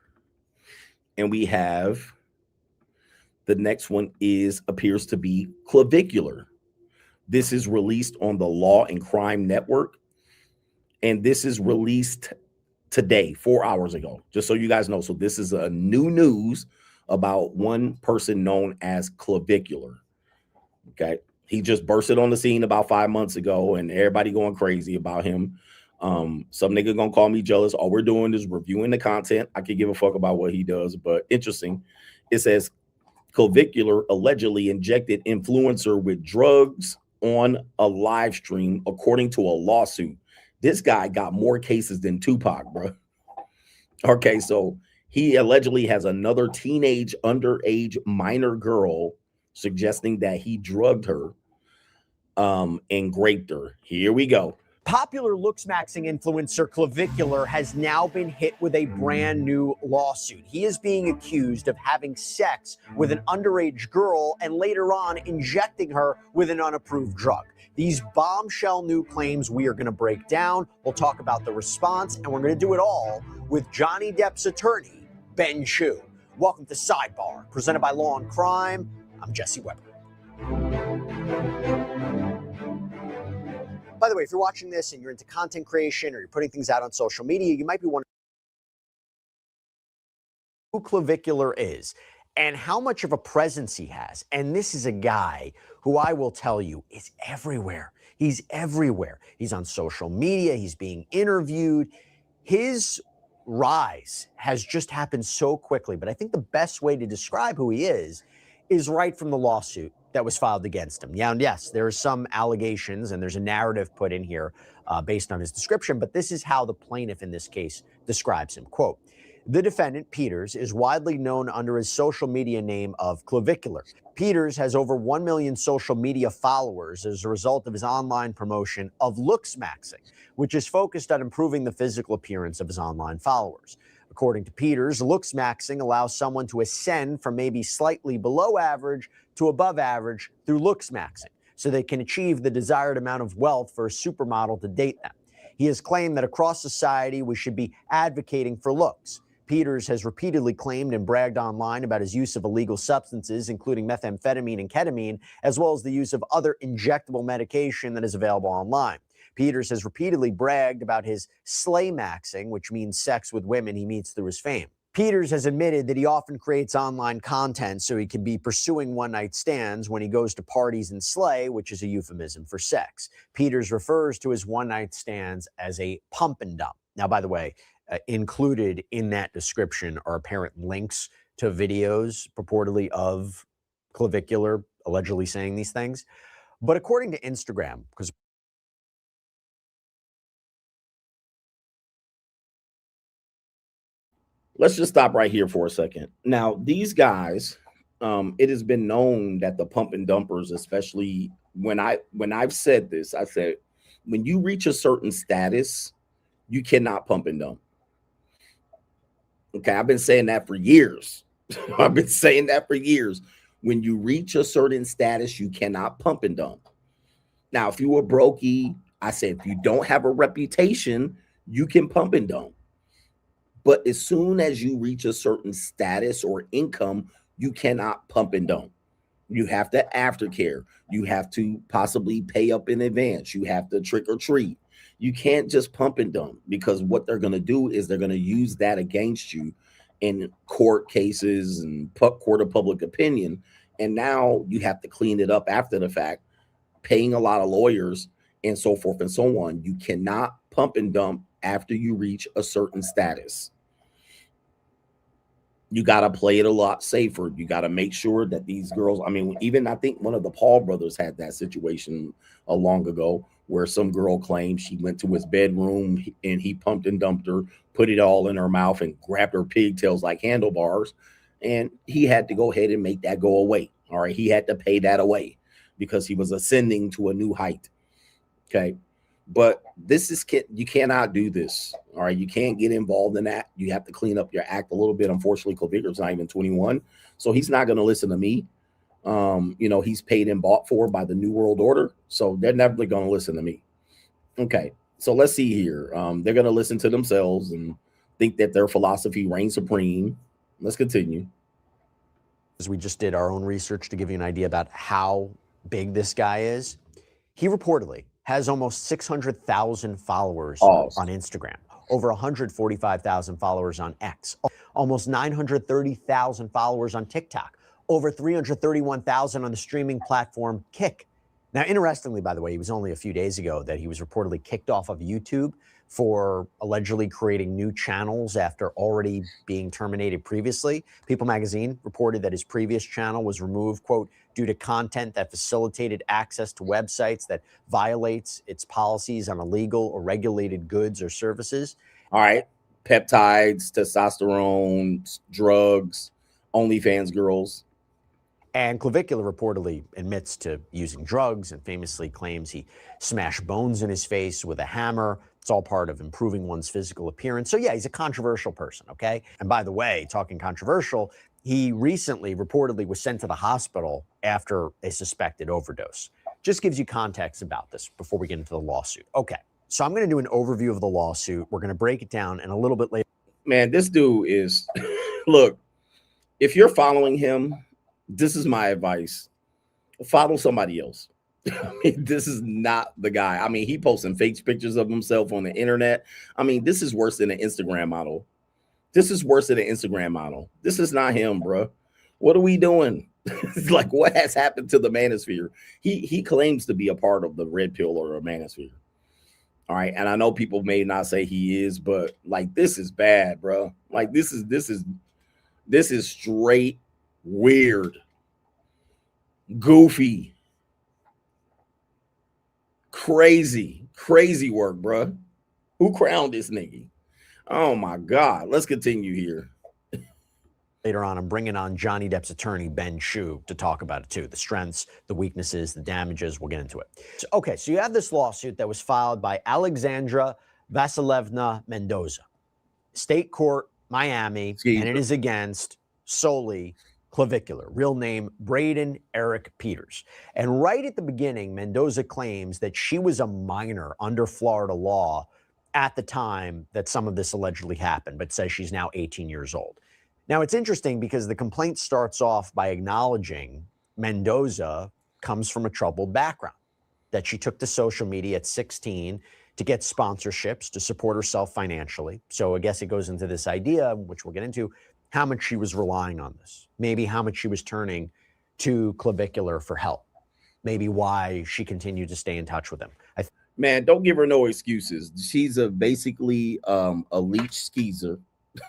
And we have the next one appears to be Clavicular. This is released on the Law and Crime Network. And this is released today, 4 hours ago, just so you guys know. So this is a new news about one person known as Clavicular. Okay. He just bursted on the scene about 5 months ago, and everybody going crazy about him. Some nigga gonna call me jealous. All we're doing is reviewing the content. I could give a fuck about what he does, but interesting. It says Clavicular allegedly injected influencer with drugs on a live stream, according to a lawsuit. This guy got more cases than Tupac, bro. Okay, so he allegedly has another teenage underage minor girl suggesting that he drugged her and raped her. Here we go. Popular looks-maxing influencer Clavicular has now been hit with a brand new lawsuit. He is being accused of having sex with an underage girl and later on injecting her with an unapproved drug. These bombshell new claims we are going to break down. We'll talk about the response, and we're going to do it all with Johnny Depp's attorney, Ben Chu. Welcome to Sidebar, presented by Law and Crime. I'm Jesse Weber. By the way, if you're watching this and you're into content creation or you're putting things out on social media, you might be wondering who Clavicular is and how much of a presence he has. And this is a guy who I will tell you is everywhere. He's everywhere. He's on social media. He's being interviewed. His rise has just happened so quickly. But I think the best way to describe who he is right from the lawsuit that was filed against him. Yeah, and yes, there are some allegations and there's a narrative put in here based on his description, but this is how the plaintiff in this case describes him. Quote, the defendant, Peters, is widely known under his social media name of Clavicular. Peters has over 1 million social media followers as a result of his online promotion of looks-maxing, which is focused on improving the physical appearance of his online followers. According to Peters, looks-maxing allows someone to ascend from maybe slightly below average to above average through looks-maxing, so they can achieve the desired amount of wealth for a supermodel to date them. He has claimed that across society we should be advocating for looks. Peters has repeatedly claimed and bragged online about his use of illegal substances, including methamphetamine and ketamine, as well as the use of other injectable medication that is available online. Peters has repeatedly bragged about his slay-maxing, which means sex with women he meets through his fame. Peters has admitted that he often creates online content so he can be pursuing one-night stands when he goes to parties and slay, which is a euphemism for sex. Peters refers to his one-night stands as a pump and dump. Now, by the way, included in that description are apparent links to videos purportedly of Clavicular allegedly saying these things. But according to Instagram, because let's just stop right here for a second. Now, these guys, it has been known that the pump and dumpers, especially when I've said this, I said, when you reach a certain status, you cannot pump and dump. Okay, I've been saying that for years. I've been saying that for years. When you reach a certain status, you cannot pump and dump. Now, if you were brokey, I said, if you don't have a reputation, you can pump and dump. But as soon as you reach a certain status or income, you cannot pump and dump. You have to aftercare. You have to possibly pay up in advance. You have to trick or treat. You can't just pump and dump, because what they're going to do is they're going to use that against you in court cases and court of public opinion. And now you have to clean it up after the fact, paying a lot of lawyers and so forth and so on. You cannot pump and dump after you reach a certain status. You got to play it a lot safer. You got to make sure that these girls, I mean, even I think one of the Paul brothers had that situation long ago, where some girl claimed she went to his bedroom and he pumped and dumped her, put it all in her mouth and grabbed her pigtails like handlebars. And he had to go ahead and make that go away. All right. He had to pay that away because he was ascending to a new height. Okay. But this is, you cannot do this. All right. You can't get involved in that. You have to clean up your act a little bit. Unfortunately, Clavicular's not even 21. So he's not going to listen to me. You know, he's paid and bought for by the New World Order. So they're never going to listen to me. Okay. So let's see here. They're going to listen to themselves and think that their philosophy reigns supreme. Let's continue. As we just did our own research to give you an idea about how big this guy is, he reportedly has almost 600,000 followers on Instagram, over 145,000 followers on X, almost 930,000 followers on TikTok, over 331,000 on the streaming platform Kick. Now, interestingly, by the way, it was only a few days ago that he was reportedly kicked off of YouTube for allegedly creating new channels after already being terminated previously. People magazine reported that his previous channel was removed, quote, due to content that facilitated access to websites that violates its policies on illegal or regulated goods or services. All right. Peptides, testosterone, drugs, OnlyFans girls. And Clavicular reportedly admits to using drugs and famously claims he smashed bones in his face with a hammer. It's all part of improving one's physical appearance. So yeah, he's a controversial person, okay? And by the way, talking controversial, he recently reportedly was sent to the hospital after a suspected overdose. Just gives you context about this before we get into the lawsuit. Okay, so I'm going to do an overview of the lawsuit. We're going to break it down, and a little bit later. Man, this dude is, look, if you're following him, this is my advice. Follow somebody else. I mean, this is not the guy. I mean, he posting fake pictures of himself on the internet. I mean, this is worse than an Instagram model. This is worse than an Instagram model. This is not him, bro. What are we doing? It's like, what has happened to the Manosphere? He claims to be a part of the Red Pill or a Manosphere. All right. And I know people may not say he is, but like, this is bad, bro. Like, this is straight weird, goofy, crazy work, bro. Who crowned this nigga? Oh my God. Let's continue here. Later on, I'm bringing on Johnny Depp's attorney, Ben Shu, to talk about it too. The strengths, the weaknesses, the damages. We'll get into it. So you have this lawsuit that was filed by Alejandra Vasilevna Mendoza, state court, Miami, and it is against solely Clavicular, real name Braden Eric Peters. And right at the beginning, Mendoza claims that she was a minor under Florida law at the time that some of this allegedly happened, but says she's now 18 years old. Now, it's interesting because the complaint starts off by acknowledging Mendoza comes from a troubled background, that she took to social media at 16 to get sponsorships to support herself financially. So I guess it goes into this idea, which we'll get into, how much she was relying on this, maybe how much she was turning to Clavicular for help, maybe why she continued to stay in touch with him. Man, don't give her no excuses. She's basically a leech skeezer.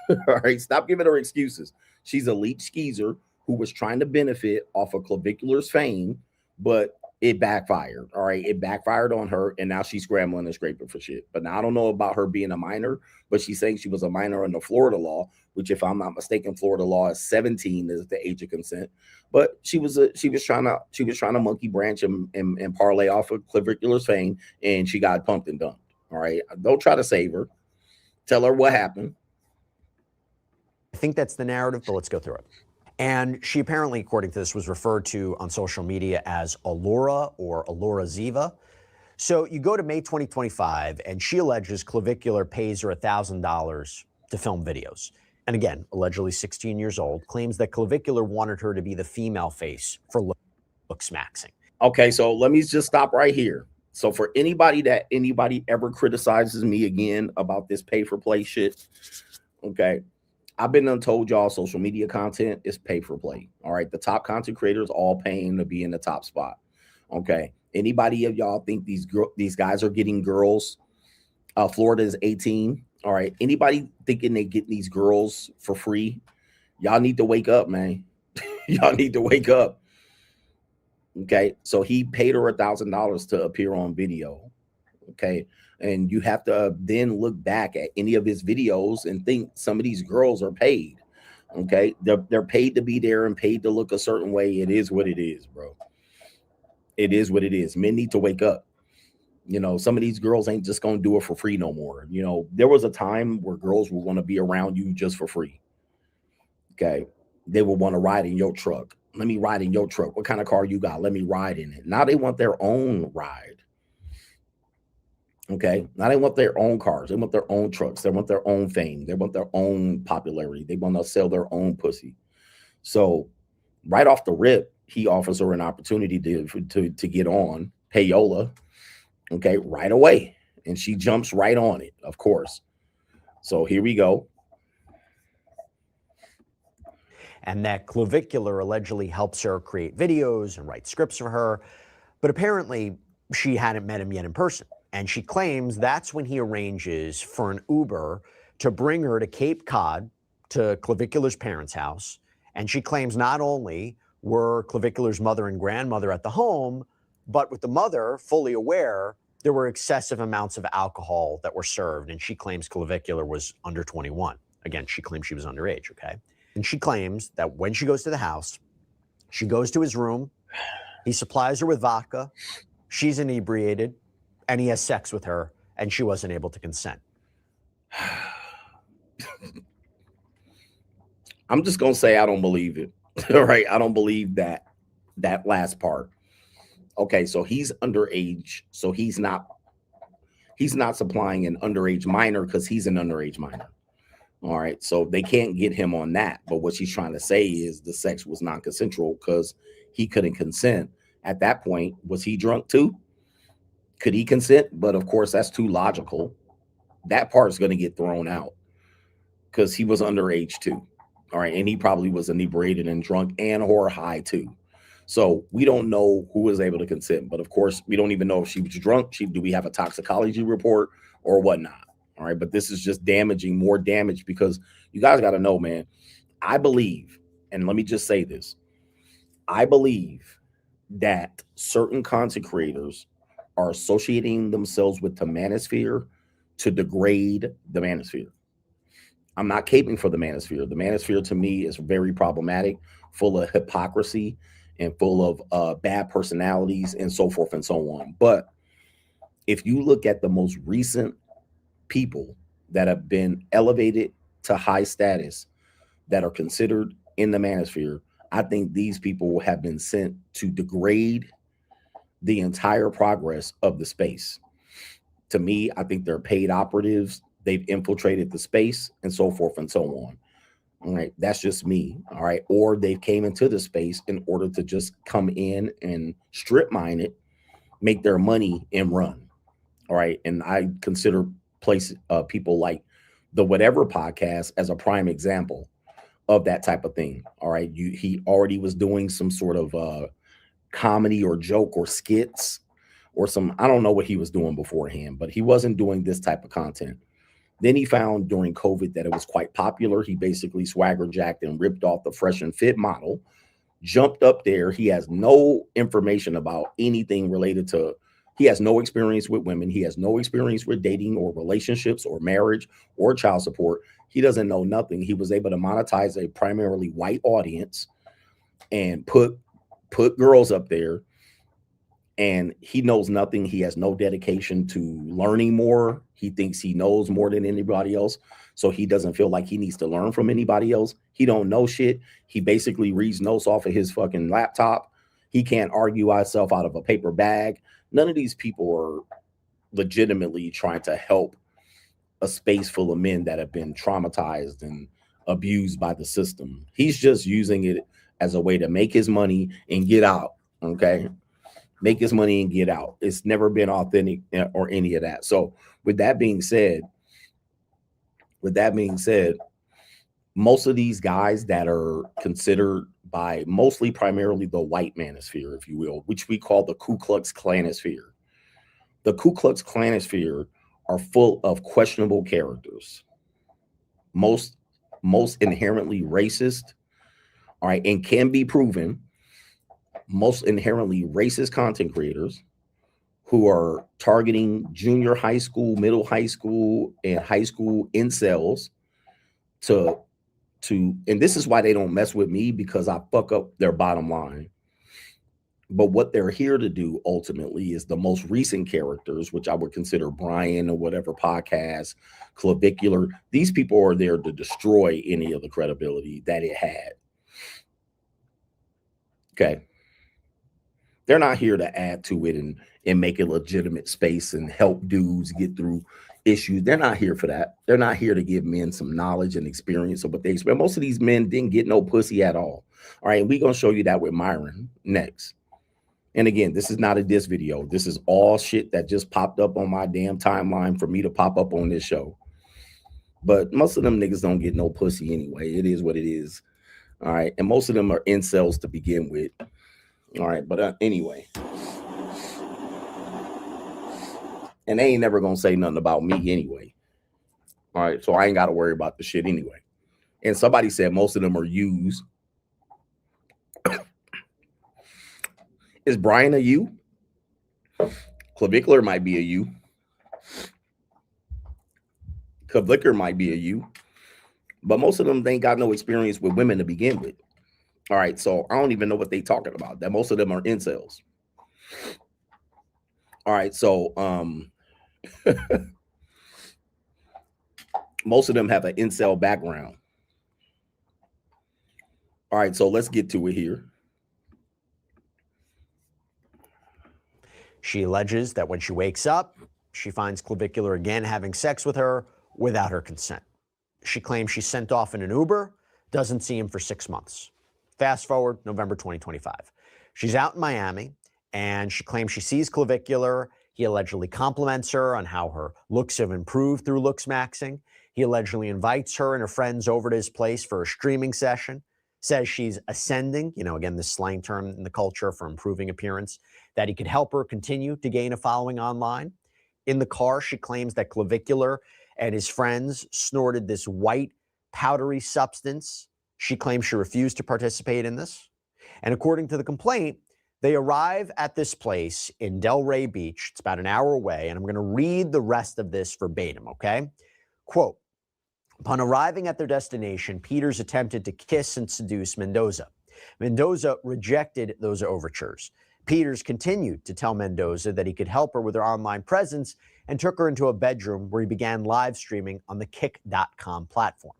All right, stop giving her excuses. She's a leech skeezer who was trying to benefit off of Clavicular's fame, but it backfired. All right, it backfired on her, and now she's scrambling and scraping for shit. But now I don't know about her being a minor, but she's saying she was a minor under Florida law, which, if I'm not mistaken, Florida law is 17 is the age of consent. But she was trying to monkey branch and parlay off of Clavicular's fame, and she got pumped and dumped. All right, don't try to save her. Tell her what happened. I think that's the narrative, but let's go through it. And she apparently, according to this, was referred to on social media as Allura or Allura Ziva. So you go to May 2025, and she alleges Clavicular pays her $1,000 to film videos. And again, allegedly 16 years old, claims that Clavicular wanted her to be the female face for looks maxing. Okay, so let me just stop right here. So for anybody ever criticizes me again about this pay for play shit, okay, I've been told y'all social media content is pay for play. All right, the top content creators all paying to be in the top spot. Okay, anybody of y'all think these guys are getting girls? Florida is 18. All right, anybody thinking they get these girls for free? Y'all need to wake up, man. Y'all need to wake up. Okay, so he paid her $1,000 to appear on video. Okay, and you have to then look back at any of his videos and think some of these girls are paid. Okay, they're paid to be there and paid to look a certain way. It is what it is, bro. It is what it is. Men need to wake up. You know, some of these girls ain't just gonna do it for free no more. You know, there was a time where girls would want to be around you just for free. Okay, they would want to ride in your truck. Let me ride in your truck. What kind of car you got? Let me ride in it. Now they want their own ride. Okay, now they want their own cars. They want their own trucks. They want their own fame. They want their own popularity. They want to sell their own pussy. So right off the rip, he offers her an opportunity to get on payola. Okay, right away. And she jumps right on it, of course. So here we go. And that Clavicular allegedly helps her create videos and write scripts for her. But apparently she hadn't met him yet in person. And she claims that's when he arranges for an Uber to bring her to Cape Cod, to Clavicular's parents' house. And she claims not only were Clavicular's mother and grandmother at the home, but with the mother fully aware, there were excessive amounts of alcohol that were served. And she claims Clavicular was under 21. Again, she claims she was underage, okay? And she claims that when she goes to the house, she goes to his room, he supplies her with vodka, she's inebriated, and he has sex with her, and she wasn't able to consent. I'm just gonna say I don't believe it. All right, I don't believe that last part. Okay, so he's underage, so he's not supplying an underage minor because he's an underage minor. All right, so they can't get him on that. But what she's trying to say is the sex was non-consensual because he couldn't consent. At that point, was he drunk too? Could he consent? But of course, that's too logical. That part's going to get thrown out because he was underage too. All right, and he probably was inebriated and drunk and or high too. So we don't know who was able to consent. But of course, we don't even know if she was drunk. Do we have a toxicology report or whatnot? All right, but this is just more damage because you guys got to know, man, I believe, and let me just say this, I believe that certain content creators are associating themselves with the Manosphere to degrade the Manosphere. I'm not caping for the Manosphere. The Manosphere to me is very problematic, full of hypocrisy and full of bad personalities and so forth and so on. But if you look at the most recent people that have been elevated to high status that are considered in the Manosphere, I think these people have been sent to degrade the entire progress of the space. To me, I think they're paid operatives. They've infiltrated the space and so forth and so on. All right, that's just me. All right, or they came into the space in order to just come in and strip mine it, make their money and run. All right, and I consider people like the Whatever podcast as a prime example of that type of thing. All right, he already was doing some sort of comedy or joke or skits or some, I don't know what he was doing beforehand, but he wasn't doing this type of content. Then he found during COVID that it was quite popular. He basically swagger jacked and ripped off the Fresh and Fit model, jumped up there. He has no information about anything related to, he has no experience with women. He has no experience with dating or relationships or marriage or child support. He doesn't know nothing. He was able to monetize a primarily white audience and put girls up there, and he knows nothing. He has no dedication to learning more. He thinks he knows more than anybody else, so he doesn't feel like he needs to learn from anybody else. He don't know shit. He basically reads notes off of his fucking laptop. He can't argue himself out of a paper bag. None of these people are legitimately trying to help a space full of men that have been traumatized and abused by the system. He's just using it as a way to make his money and get out. Okay. Make his money and get out. It's never been authentic or any of that. So with that being said, most of these guys that are considered by mostly primarily the white manosphere, if you will, which we call the Ku Klux Klanosphere. The Ku Klux Klanosphere are full of questionable characters, most inherently racist, all right, and can be proven, most inherently racist content creators who are targeting junior high school, middle high school, and high school incels to and this is why they don't mess with me, because I fuck up their bottom line. But what they're here to do ultimately is the most recent characters, which I would consider Brian or whatever podcast, Clavicular. These people are there to destroy any of the credibility that it had. Okay. They're not here to add to it and make a legitimate space and help dudes get through issues. They're not here for that. They're not here to give men some knowledge and experience of what they expect. Most of these men didn't get no pussy at all. All right. We're going to show you that with Myron next. And again, this is not a diss video. This is all shit that just popped up on my damn timeline for me to pop up on this show. But most of them niggas don't get no pussy anyway. It is what it is. All right. And most of them are incels to begin with. All right. But anyway. And they ain't never going to say nothing about me anyway. All right. So I ain't got to worry about the shit anyway. And somebody said most of them are used. Is Brian a you? Clavicular might be a you. Clavicular might be a you. But most of them ain't got no experience with women to begin with. All right, so I don't even know what they talking about. That most of them are incels. All right, so most of them have an incel background. All right, so let's get to it here. She alleges that when she wakes up, she finds Clavicular again having sex with her without her consent. She claims she's sent off in an Uber, doesn't see him for 6 months. Fast forward, November 2025. She's out in Miami, and she claims she sees Clavicular. He allegedly compliments her on how her looks have improved through looks maxing. He allegedly invites her and her friends over to his place for a streaming session, says she's ascending, again, this slang term in the culture for improving appearance, that he could help her continue to gain a following online. In the car, she claims that Clavicular and his friends snorted this white, powdery substance. She claims she refused to participate in this. And according to the complaint, they arrive at this place in Delray Beach. It's about an hour away, and I'm going to read the rest of this verbatim, okay? Quote, upon arriving at their destination, Peters attempted to kiss and seduce Mendoza. Mendoza rejected those overtures. Peters continued to tell Mendoza that he could help her with her online presence and took her into a bedroom where he began live streaming on the Kick.com platform.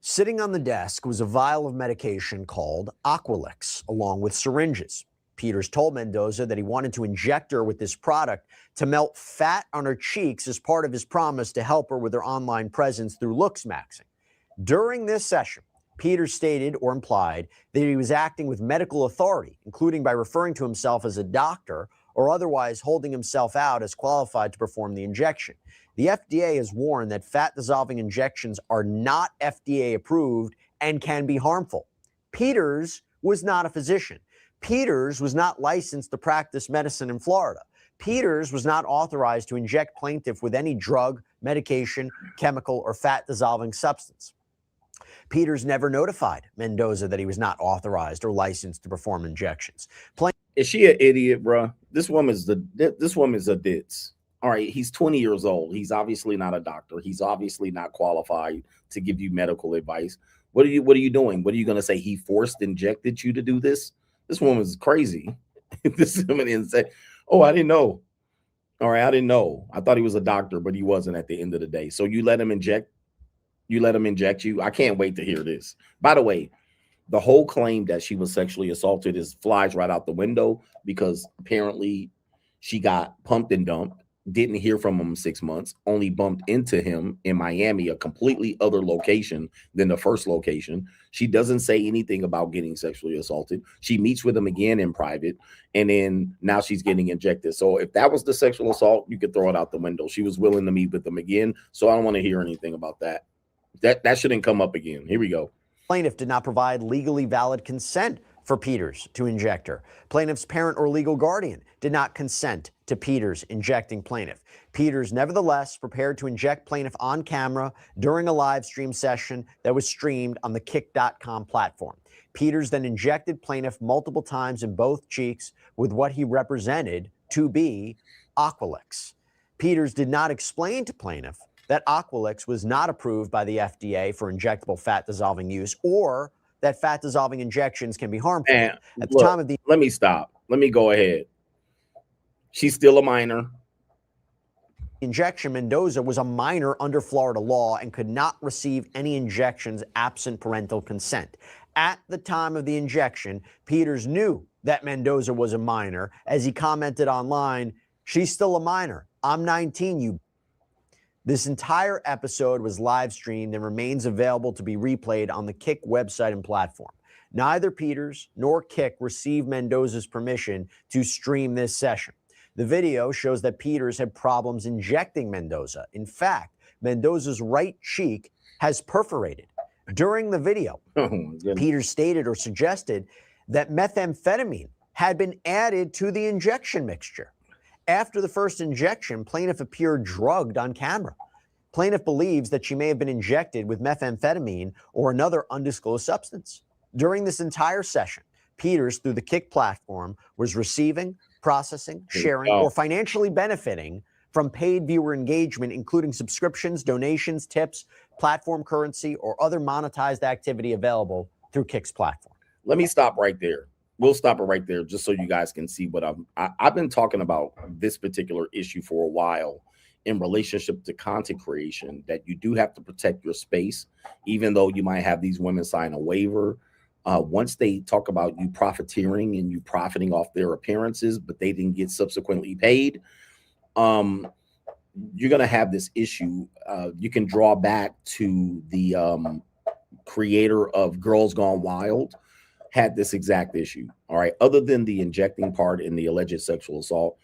Sitting on the desk was a vial of medication called Aqualix, along with syringes. Peters told Mendoza that he wanted to inject her with this product to melt fat on her cheeks as part of his promise to help her with her online presence through looks maxing. During this session, Peters stated or implied that he was acting with medical authority, including by referring to himself as a doctor or otherwise holding himself out as qualified to perform the injection. The FDA has warned that fat-dissolving injections are not FDA approved and can be harmful. Peters was not a physician. Peters was not licensed to practice medicine in Florida. Peters was not authorized to inject plaintiff with any drug, medication, chemical, or fat-dissolving substance. Peters never notified Mendoza that he was not authorized or licensed to perform injections. Is she an idiot, bro? This woman's a ditz. All right, he's 20 years old. He's obviously not a doctor. He's obviously not qualified to give you medical advice. What are you doing? What are you going to say? He forced injected you to do this? This woman's crazy. This woman didn't say, oh, I didn't know. All right, I didn't know. I thought he was a doctor, but he wasn't at the end of the day. So you let him inject you. I can't wait to hear this. By the way, the whole claim that she was sexually assaulted flies right out the window because apparently she got pumped and dumped, didn't hear from him 6 months, only bumped into him in Miami, a completely other location than the first location. She doesn't say anything about getting sexually assaulted. She meets with him again in private, and then now she's getting injected. So if that was the sexual assault, you could throw it out the window. She was willing to meet with him again, so I don't want to hear anything about that. That shouldn't come up again. Here we go. Plaintiff did not provide legally valid consent for Peters to inject her. Plaintiff's parent or legal guardian did not consent to Peters injecting plaintiff. Peters nevertheless prepared to inject plaintiff on camera during a live stream session that was streamed on the Kick.com platform. Peters then injected plaintiff multiple times in both cheeks with what he represented to be Aqualix. Peters did not explain to plaintiff that Aqualix was not approved by the FDA for injectable fat-dissolving use, or that fat-dissolving injections can be harmful. And at the time of the let me stop. Let me go ahead. She's still a minor. Injection, Mendoza was a minor under Florida law and could not receive any injections absent parental consent. At the time of the injection, Peters knew that Mendoza was a minor, as he commented online, "She's still a minor. I'm 19, you." This entire episode was live streamed and remains available to be replayed on the Kick website and platform. Neither Peters nor Kick received Mendoza's permission to stream this session. The video shows that Peters had problems injecting Mendoza. In fact, Mendoza's right cheek has perforated. During the video, Peters stated or suggested that methamphetamine had been added to the injection mixture. After the first injection, plaintiff appeared drugged on camera. Plaintiff believes that she may have been injected with methamphetamine or another undisclosed substance. During this entire session, Peters, through the Kick platform, was receiving, processing, sharing, or financially benefiting from paid viewer engagement, including subscriptions, donations, tips, platform currency, or other monetized activity available through Kick's platform. Let me stop right there. We'll stop it right there just so you guys can see what I've been talking about this particular issue for a while in relationship to content creation, that you do have to protect your space, even though you might have these women sign a waiver. Once they talk about you profiteering and you profiting off their appearances, but they didn't get subsequently paid, you're going to have this issue. You can draw back to the creator of Girls Gone Wild, had this exact issue. All right. Other than the injecting part and the alleged sexual assault,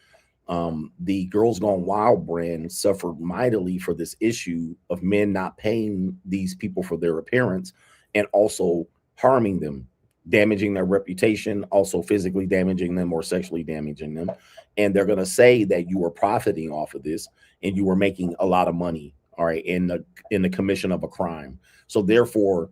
the Girls Gone Wild brand suffered mightily for this issue of men not paying these people for their appearance and also harming them, damaging their reputation, also physically damaging them or sexually damaging them. And they're going to say that you were profiting off of this and you were making a lot of money, all right, in the commission of a crime. So therefore,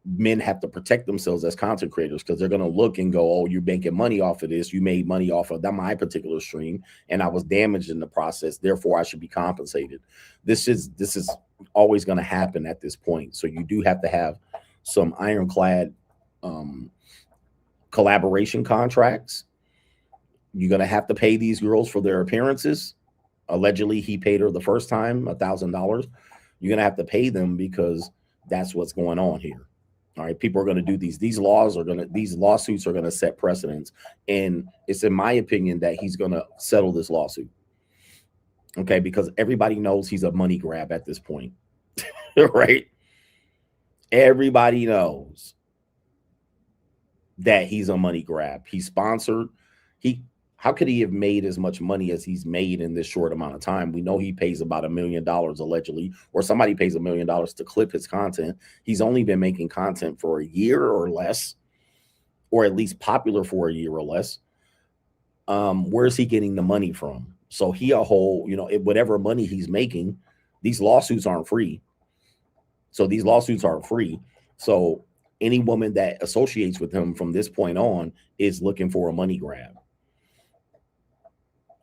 men have to protect themselves as content creators, because they're going to look and go, oh, you're making money off of this. You made money off of that, my particular stream, and I was damaged in the process. Therefore, I should be compensated. This is always going to happen at this point. So you do have to have some ironclad collaboration contracts. You're going to have to pay these girls for their appearances. Allegedly, he paid her the first time $1,000. You're going to have to pay them because that's what's going on here. All right, people are going to do these lawsuits are going to set precedents, and it's in my opinion that he's going to settle this lawsuit. Okay, because everybody knows he's a money grab at this point, right? Everybody knows that he's a money grab. He's sponsored. How could he have made as much money as he's made in this short amount of time? We know he pays about $1 million allegedly, or somebody pays $1 million to clip his content. He's only been making content for a year or less, or at least popular for a year or less. Where's he getting the money from? So he a whole, whatever money he's making, these lawsuits aren't free. So these lawsuits aren't free. So any woman that associates with him from this point on is looking for a money grab.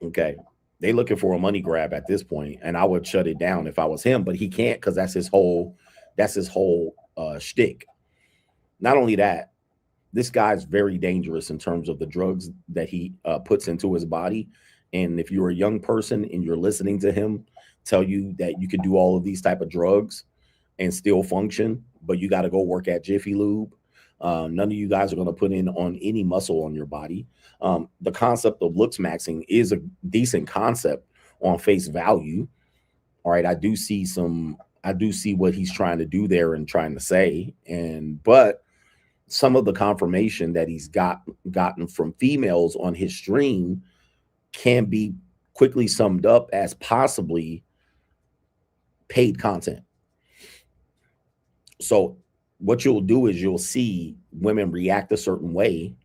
Okay. They looking for a money grab at this point, and I would shut it down if I was him, but he can't, because that's his whole shtick. Not only that, this guy's very dangerous in terms of the drugs that he puts into his body. And if you're a young person and you're listening to him tell you that you can do all of these type of drugs and still function, but you got to go work at Jiffy Lube, none of you guys are going to put in on any muscle on your body. The concept of looks maxing is a decent concept on face value. All right, I do see what he's trying to do there and trying to say, but some of the confirmation that he's gotten from females on his stream can be quickly summed up as possibly paid content. So what you'll do is you'll see women react a certain way,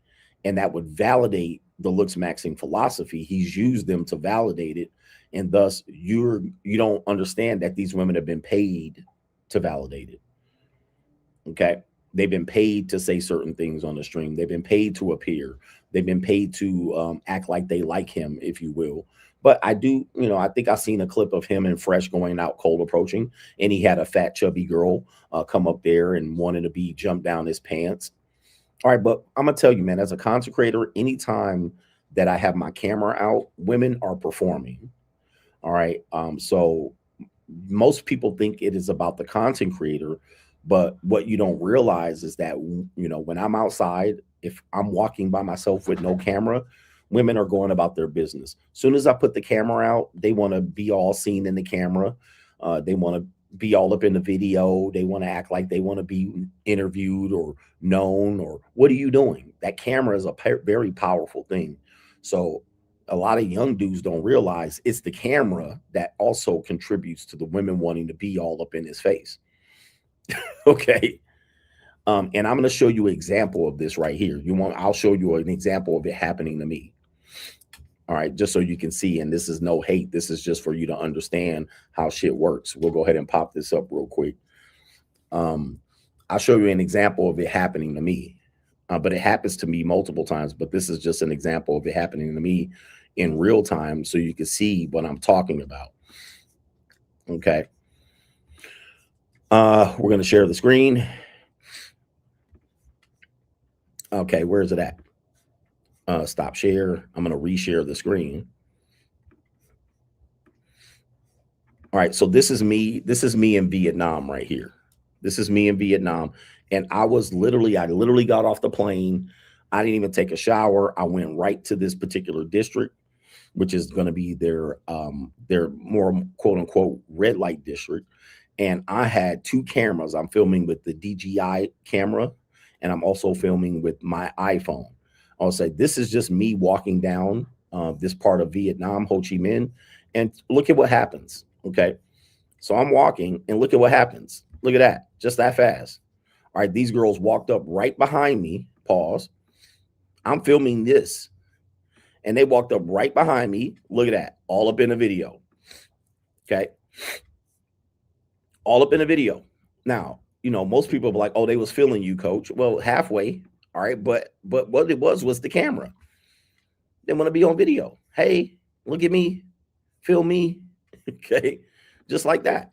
and that would validate the looks maxing philosophy. He's used them to validate it, and thus you don't understand that these women have been paid to validate it. Okay, they've been paid to say certain things on the stream. They've been paid to appear. They've been paid to act like they like him, if you will. But I do, I think I've seen a clip of him and Fresh going out cold approaching, and he had a fat, chubby girl come up there and wanted to be jumped down his pants. All right, but I'm going to tell you, man, as a content creator, anytime that I have my camera out, women are performing. All right. So most people think it is about the content creator, but what you don't realize is that, when I'm outside, if I'm walking by myself with no camera, women are going about their business. As soon as I put the camera out, they want to be all seen in the camera. They want to be all up in the video. They want to act like they want to be interviewed or known, or what are you doing? That camera is a very powerful thing. So a lot of young dudes don't realize it's the camera that also contributes to the women wanting to be all up in his face. Okay. And I'm going to show you an example of this right here. I'll show you an example of it happening to me. All right, just so you can see, and this is no hate. This is just for you to understand how shit works. We'll go ahead and pop this up real quick. I'll show you an example of it happening to me, but it happens to me multiple times. But this is just an example of it happening to me in real time, so you can see what I'm talking about. Okay. We're going to share the screen. Okay, where is it at? Stop share. I'm going to reshare the screen. All right, so this is me. This is me in Vietnam right here. This is me in Vietnam. And I literally got off the plane. I didn't even take a shower. I went right to this particular district, which is going to be their more quote unquote red light district. And I had two cameras. I'm filming with the DJI camera, and I'm also filming with my iPhone. I'll say this is just me walking down this part of Vietnam, Ho Chi Minh, and look at what happens. Okay, so I'm walking, and look at what happens. Look at that, just that fast. All right, these girls walked up right behind me. Pause. I'm filming this, and they walked up right behind me. Look at that, all up in the video. Okay, all up in the video. Now, most people are like, oh, they was feeling you, coach. Well, halfway. All right. But what it was the camera. They want to be on video. Hey, look at me. Film me. Okay. Just like that.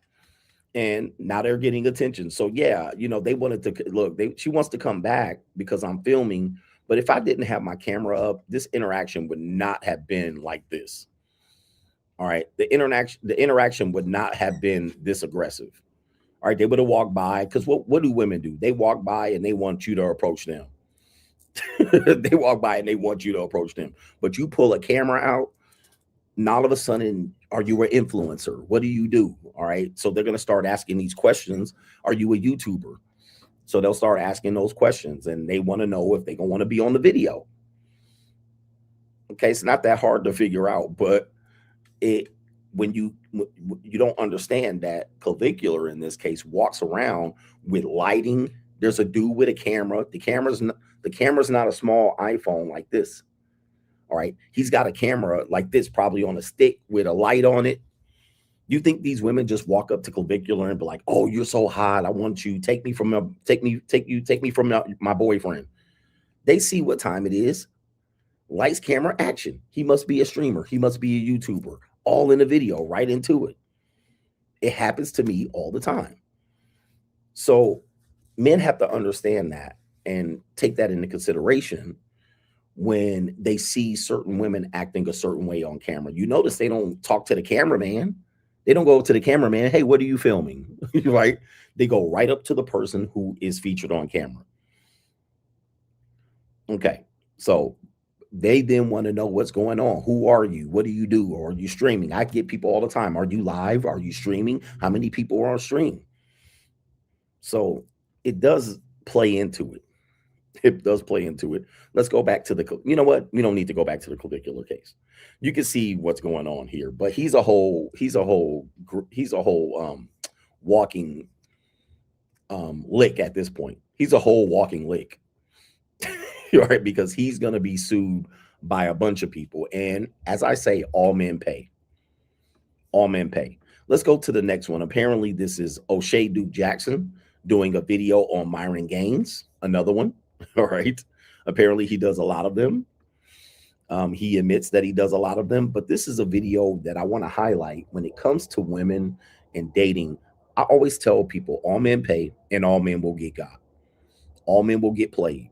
And now they're getting attention. So yeah, they wanted to look, she wants to come back because I'm filming. But if I didn't have my camera up, this interaction would not have been like this. All right. The interaction would not have been this aggressive. All right, they would have walked by, because what do women do? They walk by and they want you to approach them. They walk by and they want you to approach them. But you pull a camera out, and all of a sudden, are you an influencer? What do you do? All right, so they're going to start asking these questions. Are you a YouTuber? So they'll start asking those questions, and they want to know if they're going to want to be on the video. Okay, it's not that hard to figure out, but when you don't understand that Clavicular in this case walks around with lighting. There's a dude with a camera. The camera's not a small iPhone like this. All right. He's got a camera like this, probably on a stick with a light on it. You think these women just walk up to Clavicular and be like, "Oh, you're so hot. I want you. Take me from my boyfriend." They see what time it is. Lights, camera, action. He must be a streamer. He must be a YouTuber. All in a video, right into it. It happens to me all the time. So men have to understand that and take that into consideration when they see certain women acting a certain way on camera. You notice they don't talk to the cameraman. They don't go to the cameraman, "Hey, what are you filming?" Right? They go right up to the person who is featured on camera. Okay. So they then want to know what's going on. Who are you? What do you do? Or are you streaming? I get people all the time. Are you live? Are you streaming? How many people are on stream? So it does play into it. It does play into it. Let's go back to you know what? We don't need to go back to the Clavicular case. You can see what's going on here, but he's a whole walking lick at this point. He's a whole walking lick. Right? Because he's going to be sued by a bunch of people. And as I say, all men pay. All men pay. Let's go to the next one. Apparently, this is O'Shea Duke Jackson doing a video on Myron Gaines, another one. All right. Apparently, he does a lot of them. He admits that he does a lot of them. But this is a video that I want to highlight when it comes to women and dating. I always tell people all men pay and all men will get got. All men will get played.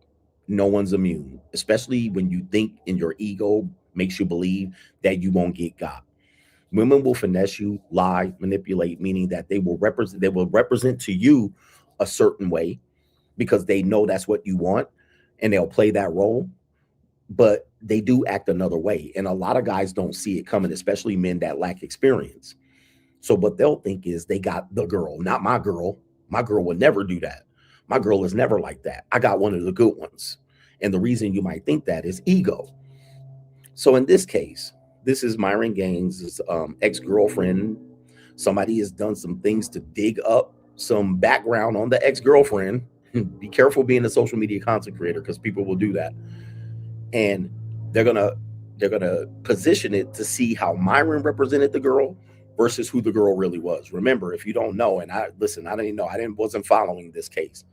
No one's immune, especially when you think in your ego makes you believe that you won't get got. Women will finesse you, lie, manipulate, meaning that they will represent to you a certain way because they know that's what you want and they'll play that role, but they do act another way. And a lot of guys don't see it coming, especially men that lack experience. So what they'll think is they got the girl, not my girl. My girl would never do that. My girl is never like that. I got one of the good ones. And the reason you might think that is ego. So in this case, this is Myron Gaines' ex-girlfriend. Somebody has done some things to dig up some background on the ex-girlfriend. Be careful being a social media content creator because people will do that. And they're gonna position it to see how Myron represented the girl versus who the girl really was. Remember, if you don't know, and wasn't following this case.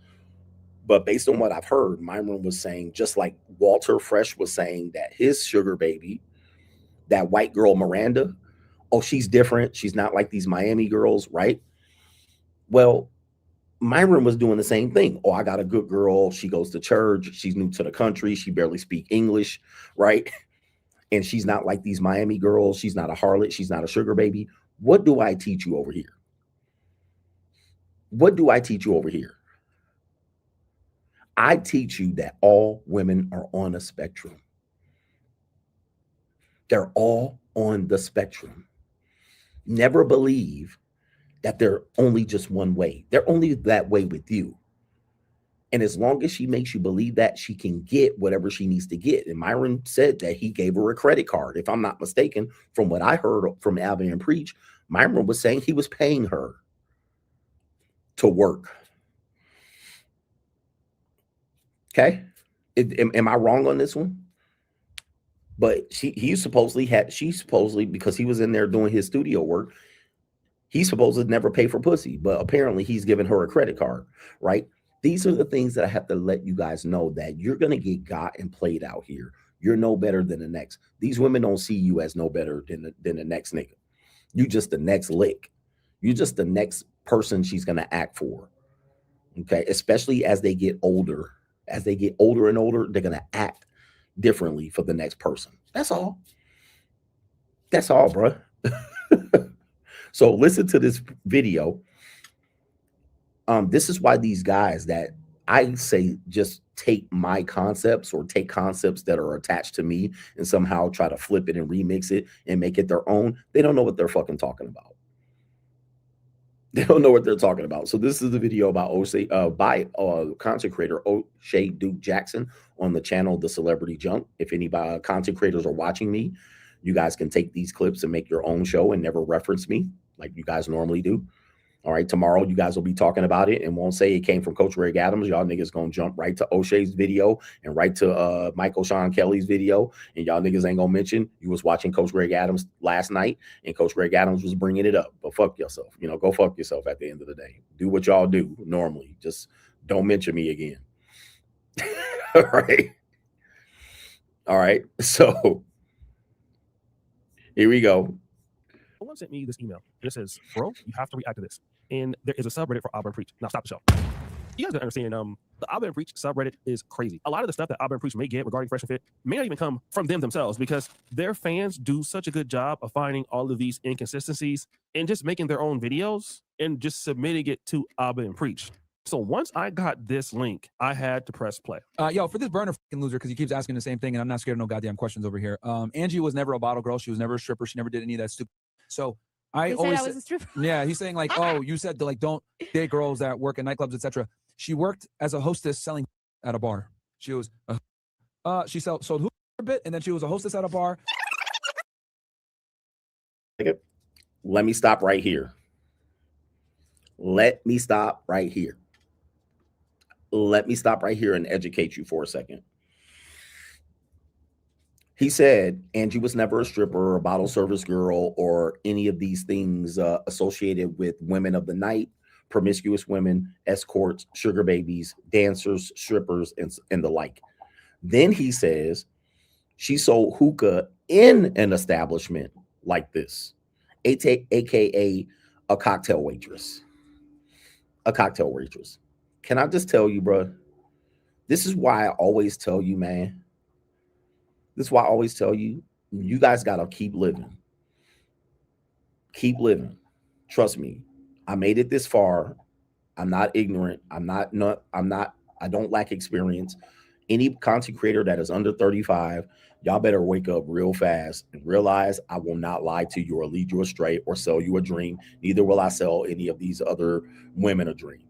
But based on what I've heard, Myron was saying, just like Walter Fresh was saying that his sugar baby, that white girl Miranda, oh, she's different. She's not like these Miami girls, right? Well, Myron was doing the same thing. Oh, I got a good girl. She goes to church. She's new to the country. She barely speaks English, right? And she's not like these Miami girls. She's not a harlot. She's not a sugar baby. What do I teach you over here? What do I teach you over here? I teach you that all women are on a spectrum. They're all on the spectrum. Never believe that they're only just one way. They're only that way with you. And as long as she makes you believe that, she can get whatever she needs to get. And Myron said that he gave her a credit card. If I'm not mistaken, from what I heard from Alvin and Preach, Myron was saying he was paying her to work. Okay. Am I wrong on this one? But she supposedly, because he was in there doing his studio work, he's supposed to never pay for pussy, but apparently he's giving her a credit card, right? These are the things that I have to let you guys know, that you're going to get got and played out here. You're no better than the next. These women don't see you as no better than the next nigga. You just the next lick. You just the next person she's going to act for. Okay. Especially as they get older. As they get older and older, they're going to act differently for the next person. That's all. That's all, bro. So listen to this video. This is why these guys that I say just take my concepts or take concepts that are attached to me and somehow try to flip it and remix it and make it their own. They don't know what they're fucking talking about. They don't know what they're talking about. So this is the video about by content creator O'Shea Duke Jackson on the channel The Celebrity Junk. If any content creators are watching me, you guys can take these clips and make your own show and never reference me like you guys normally do. All right, tomorrow you guys will be talking about it and won't say it came from Coach Greg Adams. Y'all niggas gonna jump right to O'Shea's video and right to Michael Sean Kelly's video, and y'all niggas ain't gonna mention you was watching Coach Greg Adams last night and Coach Greg Adams was bringing it up. But fuck yourself, you know, go fuck yourself at the end of the day. Do what y'all do normally. Just don't mention me again. All right. All right. So here we go. Someone sent me this email. It says, bro, you have to react to this. And there is a subreddit for Auburn Preach. Now stop the show. You guys gotta understand, the Auburn Preach subreddit is crazy. A lot of the stuff that Auburn Preach may get regarding Fresh and Fit may not even come from them themselves, because their fans do such a good job of finding all of these inconsistencies and just making their own videos and just submitting it to Auburn Preach. So once I got this link, I had to press play. Yo, for this burner fucking loser, because he keeps asking the same thing, and I'm not scared of no goddamn questions over here. Angie was never a bottle girl. She was never a stripper. She never did any of that stupid. So I always was a stripper. Yeah, he's saying like, oh, you said like don't date girls that work in nightclubs, etc. She worked as a hostess selling at a bar. She was she sold for a bit, and then she was a hostess at a bar. Let me stop right here. Let me stop right here. Let me stop right here and educate you for a second. He said Angie was never a stripper or a bottle service girl or any of these things associated with women of the night, promiscuous women, escorts, sugar babies, dancers, strippers, and the like. Then he says she sold hookah in an establishment like this, aka a cocktail waitress. A cocktail waitress. Can I just tell you, bro? This is why I always tell you, man. This is why I always tell you, you guys got to keep living. Keep living. Trust me. I made it this far. I'm not ignorant. I don't lack experience. Any content creator that is under 35, y'all better wake up real fast and realize I will not lie to you or lead you astray or sell you a dream. Neither will I sell any of these other women a dream.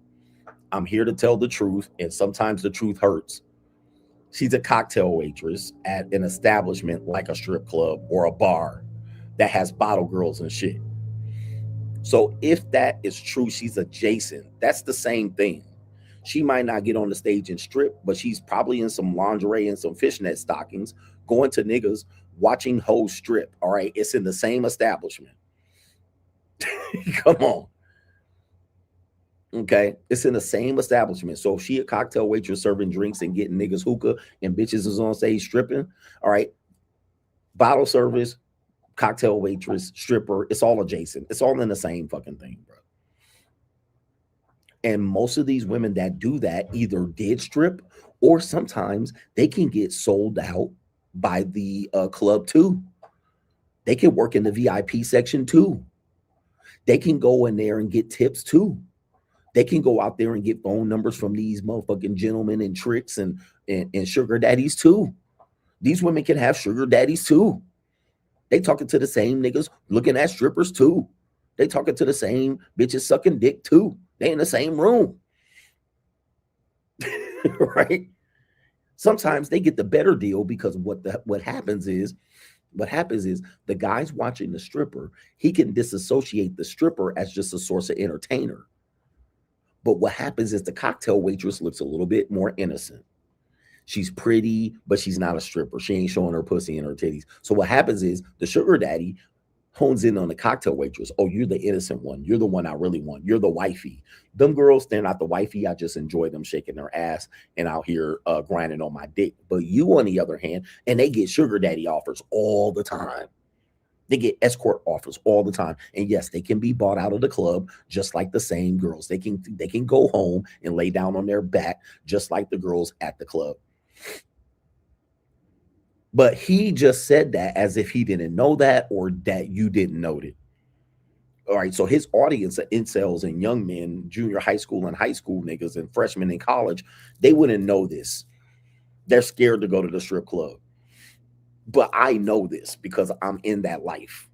I'm here to tell the truth, and sometimes the truth hurts. She's a cocktail waitress at an establishment like a strip club or a bar that has bottle girls and shit. So if that is true, she's adjacent. That's the same thing. She might not get on the stage and strip, but she's probably in some lingerie and some fishnet stockings, going to niggas, watching hoes strip. All right, it's in the same establishment. Come on. Okay, it's in the same establishment. So if she a cocktail waitress serving drinks and getting niggas hookah and bitches is on stage stripping, all right, bottle service, cocktail waitress, stripper, it's all adjacent. It's all in the same fucking thing, bro. And most of these women that do that either did strip or sometimes they can get sold out by the club too. They can work in the VIP section too. They can go in there and get tips too. They can go out there and get phone numbers from these motherfucking gentlemen and tricks and sugar daddies too. These women can have sugar daddies too. They talking to the same niggas looking at strippers too. They talking to the same bitches sucking dick too. They in the same room. Right? Sometimes they get the better deal because what happens is the guy's watching the stripper. He can disassociate the stripper as just a source of entertainer. But what happens is the cocktail waitress looks a little bit more innocent. She's pretty, but she's not a stripper. She ain't showing her pussy and her titties. So what happens is the sugar daddy hones in on the cocktail waitress. Oh, you're the innocent one. You're the one I really want. You're the wifey. Them girls, they're not the wifey. I just enjoy them shaking their ass and out here grinding on my dick. But you, on the other hand, and they get sugar daddy offers all the time. They get escort offers all the time. And yes, they can be bought out of the club just like the same girls. They can go home and lay down on their back just like the girls at the club. But he just said that as if he didn't know that or that you didn't know it. All right, so his audience of incels and young men, junior high school and high school niggas and freshmen in college, they wouldn't know this. They're scared to go to the strip club. But I know this because I'm in that life.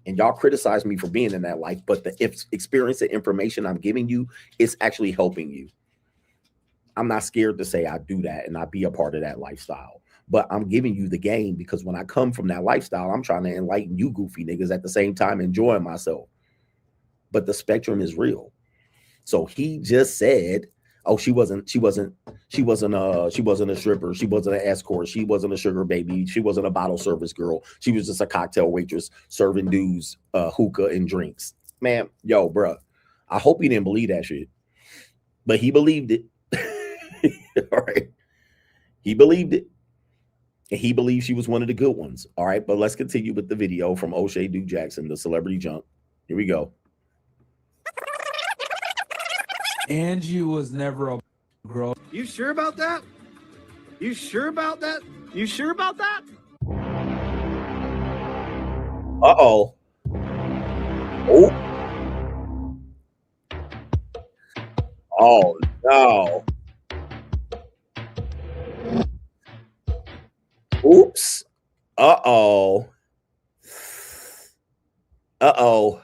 And y'all criticize me for being in that life, but the experience and information I'm giving you is actually helping you. I'm not scared to say I do that and I be a part of that lifestyle. But I'm giving you the game because when I come from that lifestyle, I'm trying to enlighten you goofy niggas at the same time enjoying myself. But the spectrum is real. So he just said, oh, she wasn't a stripper, she wasn't an escort, she wasn't a sugar baby, she wasn't a bottle service girl, she was just a cocktail waitress serving dudes hookah and drinks. Man, yo, bruh, I hope he didn't believe that shit, but he believed it. All right, he believed it, and he believed she was one of the good ones. All right, but let's continue with the video from O'Shea Duke Jackson, the celebrity junk. Here we go. Angie was never a girl. You sure about that? You sure about that? You sure about that? Uh-oh. Oh. Oh, no. Oops. Uh-oh. Uh-oh.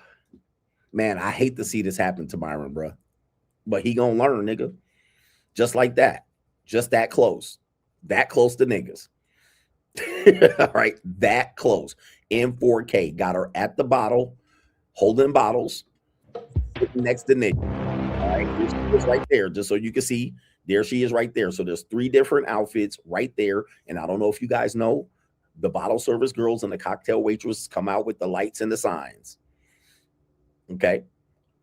Man, I hate to see this happen to Myron, bro. But he gonna learn, nigga. Just like that. Just that close. That close to niggas. All right. That close. In 4K. Got her at the bottle, holding bottles, next to niggas. All right. Here she is right there. Just so you can see. There she is right there. So there's 3 different outfits right there. And I don't know if you guys know, the bottle service girls and the cocktail waitresses come out with the lights and the signs. Okay.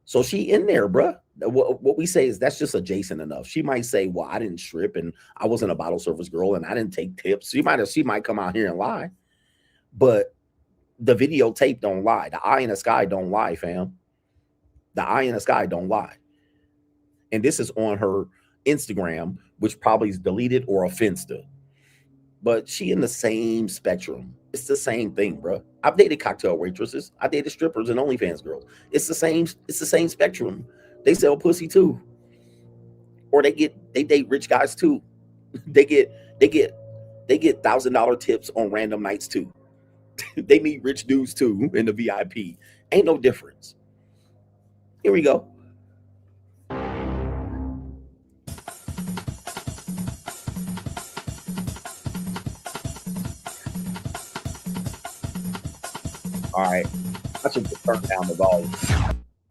So she in there, bruh. What we say is that's just adjacent enough. She might say, well, I didn't strip and I wasn't a bottle service girl and I didn't take tips. She might come out here and lie. But the videotape don't lie. The eye in the sky don't lie, fam. The eye in the sky don't lie. And this is on her Instagram, which probably is deleted or a Finsta. But she in the same spectrum. It's the same thing, bro. I've dated cocktail waitresses. I dated strippers and OnlyFans girls. It's the same spectrum. They sell pussy too. Or they date rich guys too. They get $1,000 tips on random nights too. They meet rich dudes too in the VIP. Ain't no difference. Here we go. All right. I should turn down the volume.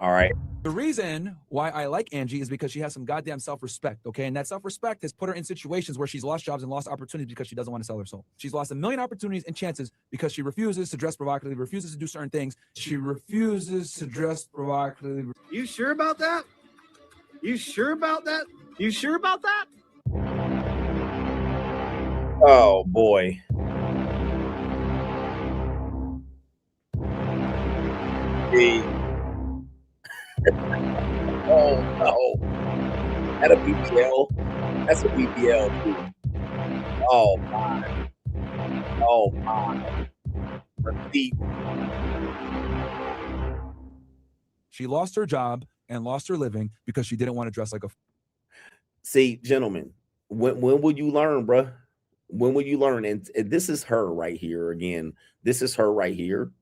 All right. The reason why I like Angie is because she has some goddamn self-respect, okay? And that self-respect has put her in situations where she's lost jobs and lost opportunities because she doesn't want to sell her soul. She's lost a million opportunities and chances because she refuses to dress provocatively, refuses to do certain things. She refuses to dress provocatively. You sure about that? You sure about that? You sure about that? Oh, boy. Oh no. At a BBL. That's a BBL too. Oh my. Oh my. Repeat. She lost her job and lost her living because she didn't want to dress like a. See, gentlemen, when will you learn, bruh? When will you learn? And this is her right here again. This is her right here.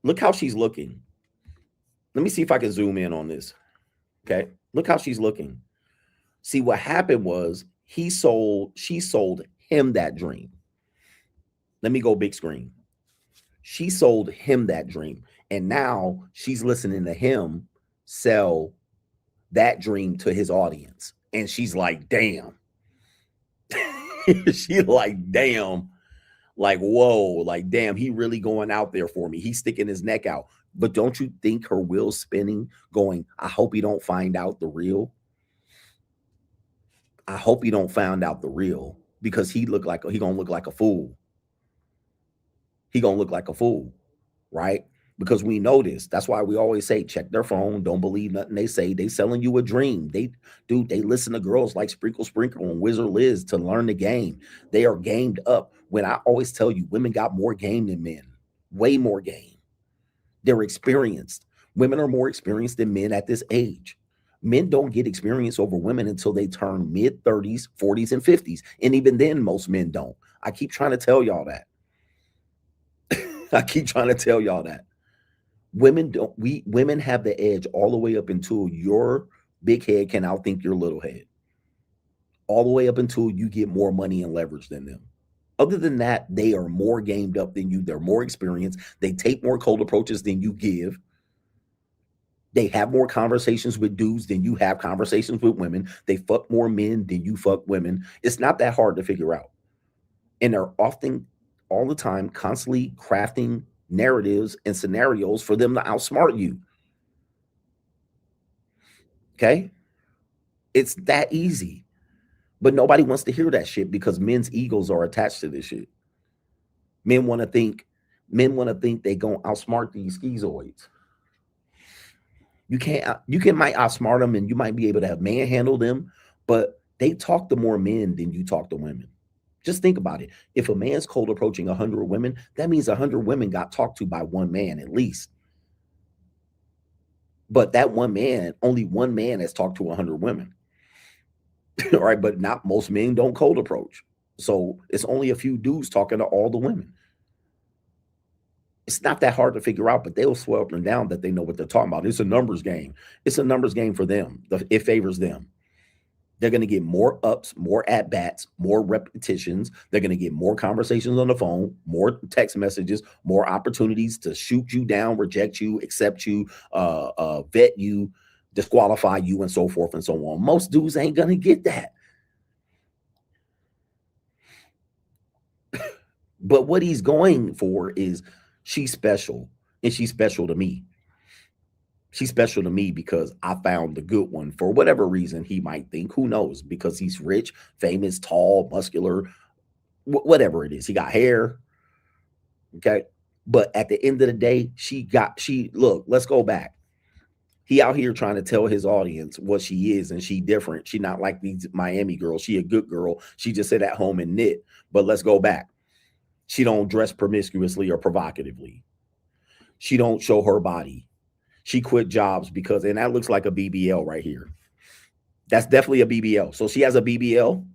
Look how she's looking. Let me see if I can zoom in on this. Okay. Look how she's looking. See, what happened was she sold him that dream. Let me go big screen. She sold him that dream. And now she's listening to him sell that dream to his audience. And she's like, damn. She's like, damn. Like, whoa, like, damn, he really going out there for me. He's sticking his neck out. But don't you think her wheel's spinning, going, I hope he don't find out the real? I hope he don't find out the real, because he gonna look like a fool. He gonna look like a fool, right? Because we know this. That's why we always say, check their phone. Don't believe nothing they say. They selling you a dream. They listen to girls like Sprinkle and Wizard Liz to learn the game. They are gamed up. When I always tell you, women got more game than men, way more game. They're experienced. Women are more experienced than men at this age. Men don't get experience over women until they turn mid-30s, 40s, and 50s. And even then, most men don't. I keep trying to tell y'all that. I keep trying to tell y'all that. Women have the edge all the way up until your big head can outthink your little head. All the way up until you get more money and leverage than them. Other than that, they are more gamed up than you. They're more experienced. They take more cold approaches than you give. They have more conversations with dudes than you have conversations with women. They fuck more men than you fuck women. It's not that hard to figure out. And they're often, all the time, constantly crafting narratives and scenarios for them to outsmart you. Okay? It's that easy. But nobody wants to hear that shit because men's egos are attached to this shit. Men want to think they gonna outsmart these schizoids. You might outsmart them and you might be able to have manhandle them, but they talk to more men than you talk to women. Just think about it. If a man's cold approaching 100 women, that means 100 women got talked to by one man at least. But that one man, only one man has talked to 100 women. All right, but not most men don't cold approach. So it's only a few dudes talking to all the women. It's not that hard to figure out, but they'll swear up and down that they know what they're talking about. It's a numbers game. It's a numbers game for them. It favors them. They're going to get more ups, more at-bats, more repetitions. They're going to get more conversations on the phone, more text messages, more opportunities to shoot you down, reject you, accept you, vet you, disqualify you, and so forth and so on. Most dudes ain't going to get that. But what he's going for is she's special, and she's special to me. She's special to me because I found the good one for whatever reason he might think. Who knows? Because he's rich, famous, tall, muscular, whatever it is. He got hair. Okay. But at the end of the day, look, let's go back. He out here trying to tell his audience what she is, and she different. She not like these Miami girls. She a good girl. She just sit at home and knit. But let's go back. She don't dress promiscuously or provocatively. She don't show her body. She quit jobs because, and that looks like a BBL right here. That's definitely a BBL. So she has a BBL.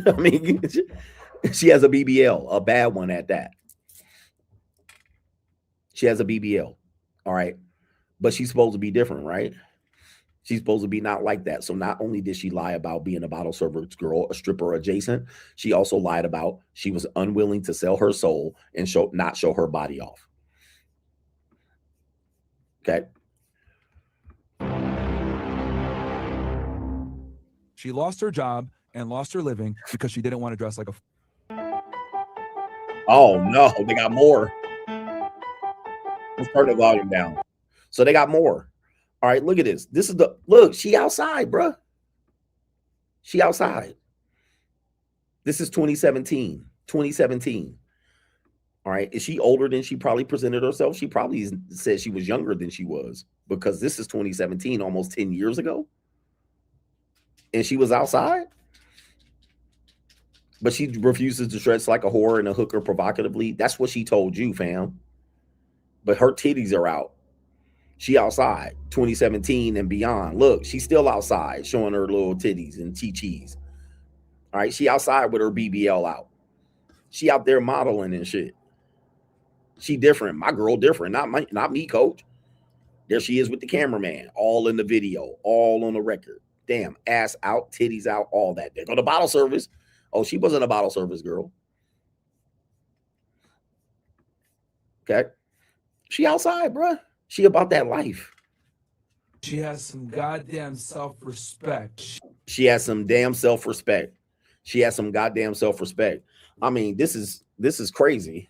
I mean, she has a BBL, a bad one at that. She has a BBL. All right. But she's supposed to be different, right? She's supposed to be not like that. So not only did she lie about being a bottle service girl, a stripper adjacent, she also lied about she was unwilling to sell her soul and not show her body off. Okay. She lost her job and lost her living because she didn't want to dress like a. Oh no, they got more. Let's turn the volume down. So they got more. All right, look at this. This is look, she outside, bruh. She outside. This is 2017. 2017. All right. Is she older than she probably presented herself? She probably said she was younger than she was because this is 2017, almost 10 years ago. And she was outside. But she refuses to dress like a whore and a hooker provocatively. That's what she told you, fam. But her titties are out. She outside 2017 and beyond. Look, she's still outside showing her little titties and chi-chis. All right. She outside with her BBL out. She out there modeling and shit. She different. My girl different. Not me, coach. There she is with the cameraman. All in the video. All on the record. Damn. Ass out. Titties out. All that. There go the bottle service. Oh, she wasn't a bottle service girl. Okay. She outside, bruh. She about that life. She has some goddamn self-respect. She has some damn self-respect. She has some goddamn self-respect. I mean, this is crazy.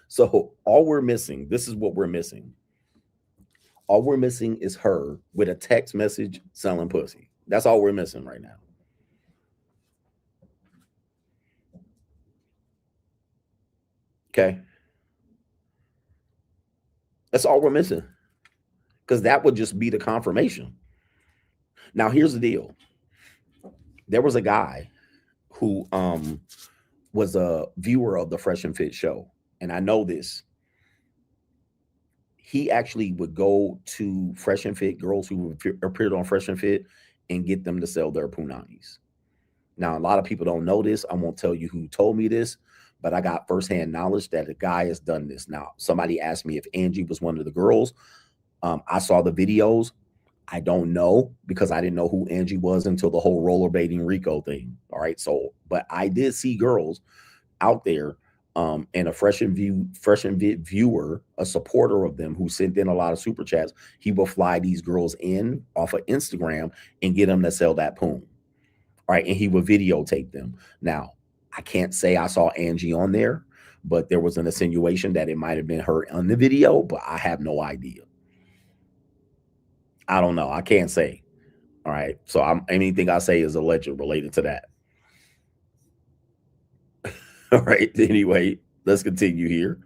So all we're missing, this is what we're missing. All we're missing is her with a text message selling pussy. That's all we're missing right now. Okay. That's all we're missing. Because that would just be the confirmation. Now, here's the deal. There was a guy who was a viewer of the Fresh and Fit show. And I know this. He actually would go to Fresh and Fit, girls who appeared on Fresh and Fit, and get them to sell their punanis. Now, a lot of people don't know this. I won't tell you who told me this, but I got firsthand knowledge that a guy has done this. Now, somebody asked me if Angie was one of the girls. I saw the videos. I don't know because I didn't know who Angie was until the whole rollerblading Rico thing. All right. So, but I did see girls out there and a fresh and vid viewer, a supporter of them who sent in a lot of super chats, he will fly these girls in off of Instagram and get them to sell that poon. Right. And he would videotape them. Now, I can't say I saw Angie on there, but there was an insinuation that it might have been her on the video, but I have no idea. I don't know. I can't say. All right. So anything I say is alleged related to that. All right. Anyway, let's continue here.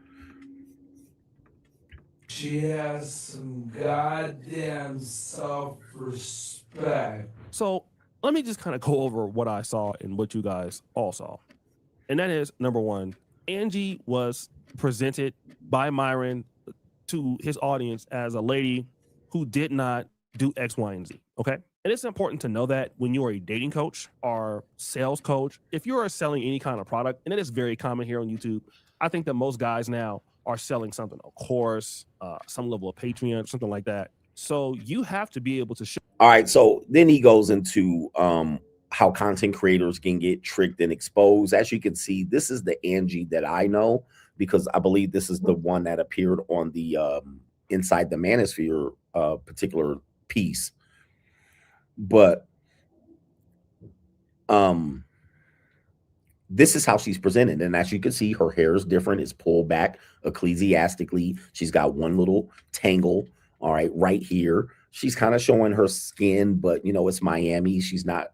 She has some goddamn self-respect. So let me just kind of go over what I saw and what you guys all saw. And that is, number one, Angie was presented by Myron to his audience as a lady who did not do X, Y, and Z. Okay. And it's important to know that when you are a dating coach or sales coach, if you are selling any kind of product, and it is very common here on YouTube, I think that most guys now are selling something, a course, some level of Patreon, something like that. So you have to be able to show. All right. So then he goes into how content creators can get tricked and exposed. As you can see, this is the Angie that I know, because I believe this is the one that appeared on the inside the Manosphere particular piece. But this is how she's presented. And as you can see, her hair is different. It's pulled back ecclesiastically. She's got one little tangle, all right here. She's kind of showing her skin, but, you know, it's Miami. She's not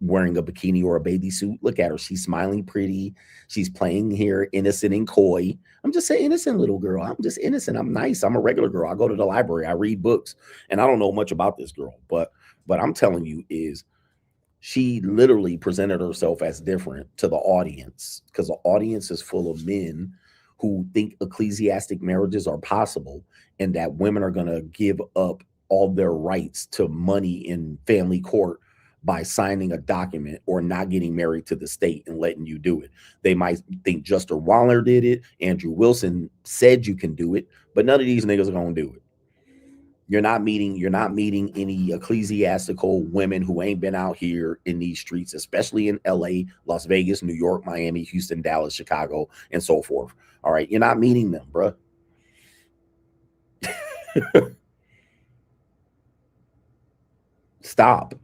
wearing a bikini or a bathing suit. Look at her. She's smiling pretty. She's playing here innocent and coy. I'm just an innocent little girl. I'm just innocent. I'm nice. I'm a regular girl. I go to the library. I read books. And I don't know much about this girl, but I'm telling you is she literally presented herself as different to the audience, because the audience is full of men who think ecclesiastic marriages are possible and that women are going to give up all their rights to money in family court by signing a document or not getting married to the state and letting you do it. They might think Justin Waller did it. Andrew Wilson said you can do it, but none of these niggas are going to do it. You're not meeting any ecclesiastical women who ain't been out here in these streets, especially in LA, Las Vegas, New York, Miami, Houston, Dallas, Chicago, and so forth. All right. You're not meeting them, bruh. Stop.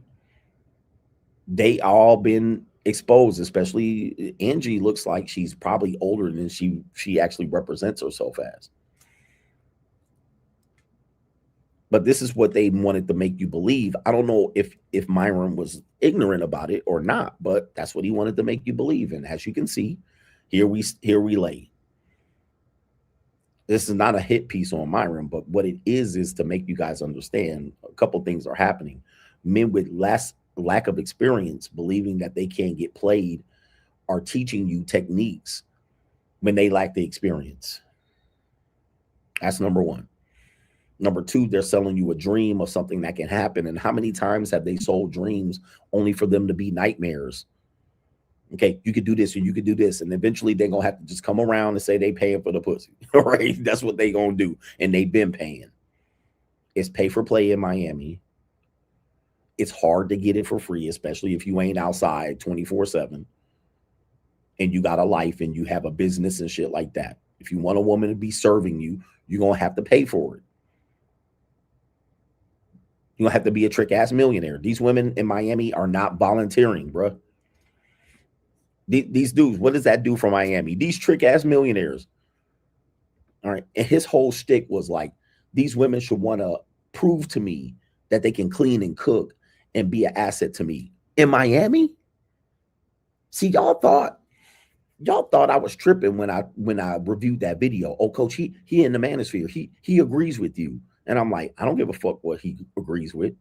They all been exposed, especially Angie looks like she's probably older than she actually represents herself as. But this is what they wanted to make you believe. I don't know if Myron was ignorant about it or not, but that's what he wanted to make you believe. And as you can see, here we lay. This is not a hit piece on Myron, but what it is to make you guys understand a couple things are happening. Men with lack of experience, believing that they can't get played, are teaching you techniques when they lack the experience. That's number one. Number two, they're selling you a dream of something that can happen. And how many times have they sold dreams only for them to be nightmares? Okay, you could do this and you could do this. And eventually they're going to have to just come around and say they paying for the pussy. All right, that's what they going to do. And they've been paying. It's pay for play in Miami. It's hard to get it for free, especially if you ain't outside 24/7 and you got a life and you have a business and shit like that. If you want a woman to be serving you, you're going to have to pay for it. You don't have to be a trick ass millionaire. These women in Miami are not volunteering, bro. These dudes, what does that do for Miami? These trick ass millionaires. All right. And his whole shtick was like, these women should want to prove to me that they can clean and cook and be an asset to me in Miami. See, y'all thought I was tripping when I reviewed that video. Oh, coach, he in the Manosphere. He agrees with you. And I'm like, I don't give a fuck what he agrees with.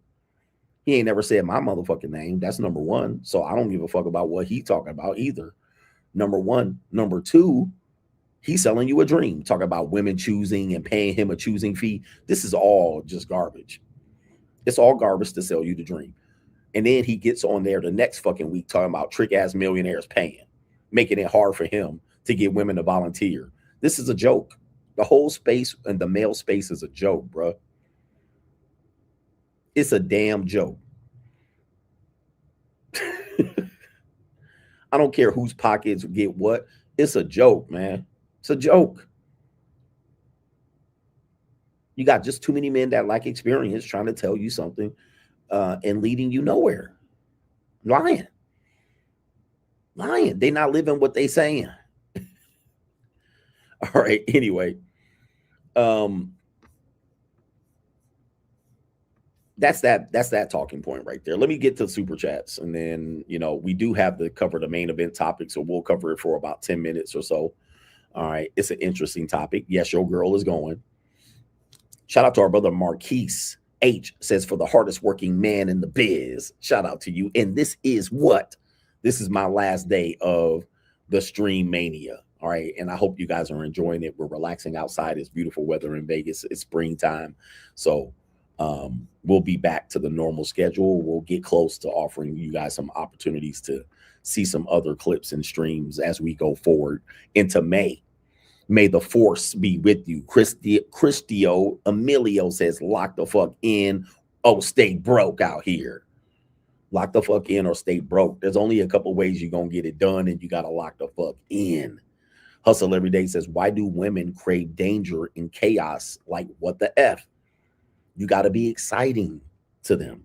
He ain't never said my motherfucking name. That's number one. So I don't give a fuck about what he talking about either. Number one. Number two, he's selling you a dream. Talking about women choosing and paying him a choosing fee. This is all just garbage. It's all garbage to sell you the dream. And then he gets on there the next fucking week talking about trick ass millionaires paying, making it hard for him to get women to volunteer. This is a joke. The whole space and the male space is a joke, bro. It's a damn joke. I don't care whose pockets get what. It's a joke, man. It's a joke. You got just too many men that lack experience trying to tell you something and leading you nowhere. Lying. They're not living what they saying. All right. Anyway, that's that talking point right there. Let me get to super chats, and then we do have to cover the main event topic, so we'll cover it for about 10 minutes or so. All right, it's an interesting topic. Yes, your girl is going. Shout out to our brother Marquise H says, for the hardest working man in the biz. Shout out to you. And this is my last day of the stream mania. All right. And I hope you guys are enjoying it. We're relaxing outside. It's beautiful weather in Vegas. It's springtime. So we'll be back to the normal schedule. We'll get close to offering you guys some opportunities to see some other clips and streams as we go forward into May. May the force be with you. Christio Emilio says, lock the fuck in. Oh, stay broke out here. Lock the fuck in or stay broke. There's only a couple ways you're going to get it done, and you got to lock the fuck in. Hustle Every Day says, why do women crave danger and chaos? Like, what the F? You got to be exciting to them.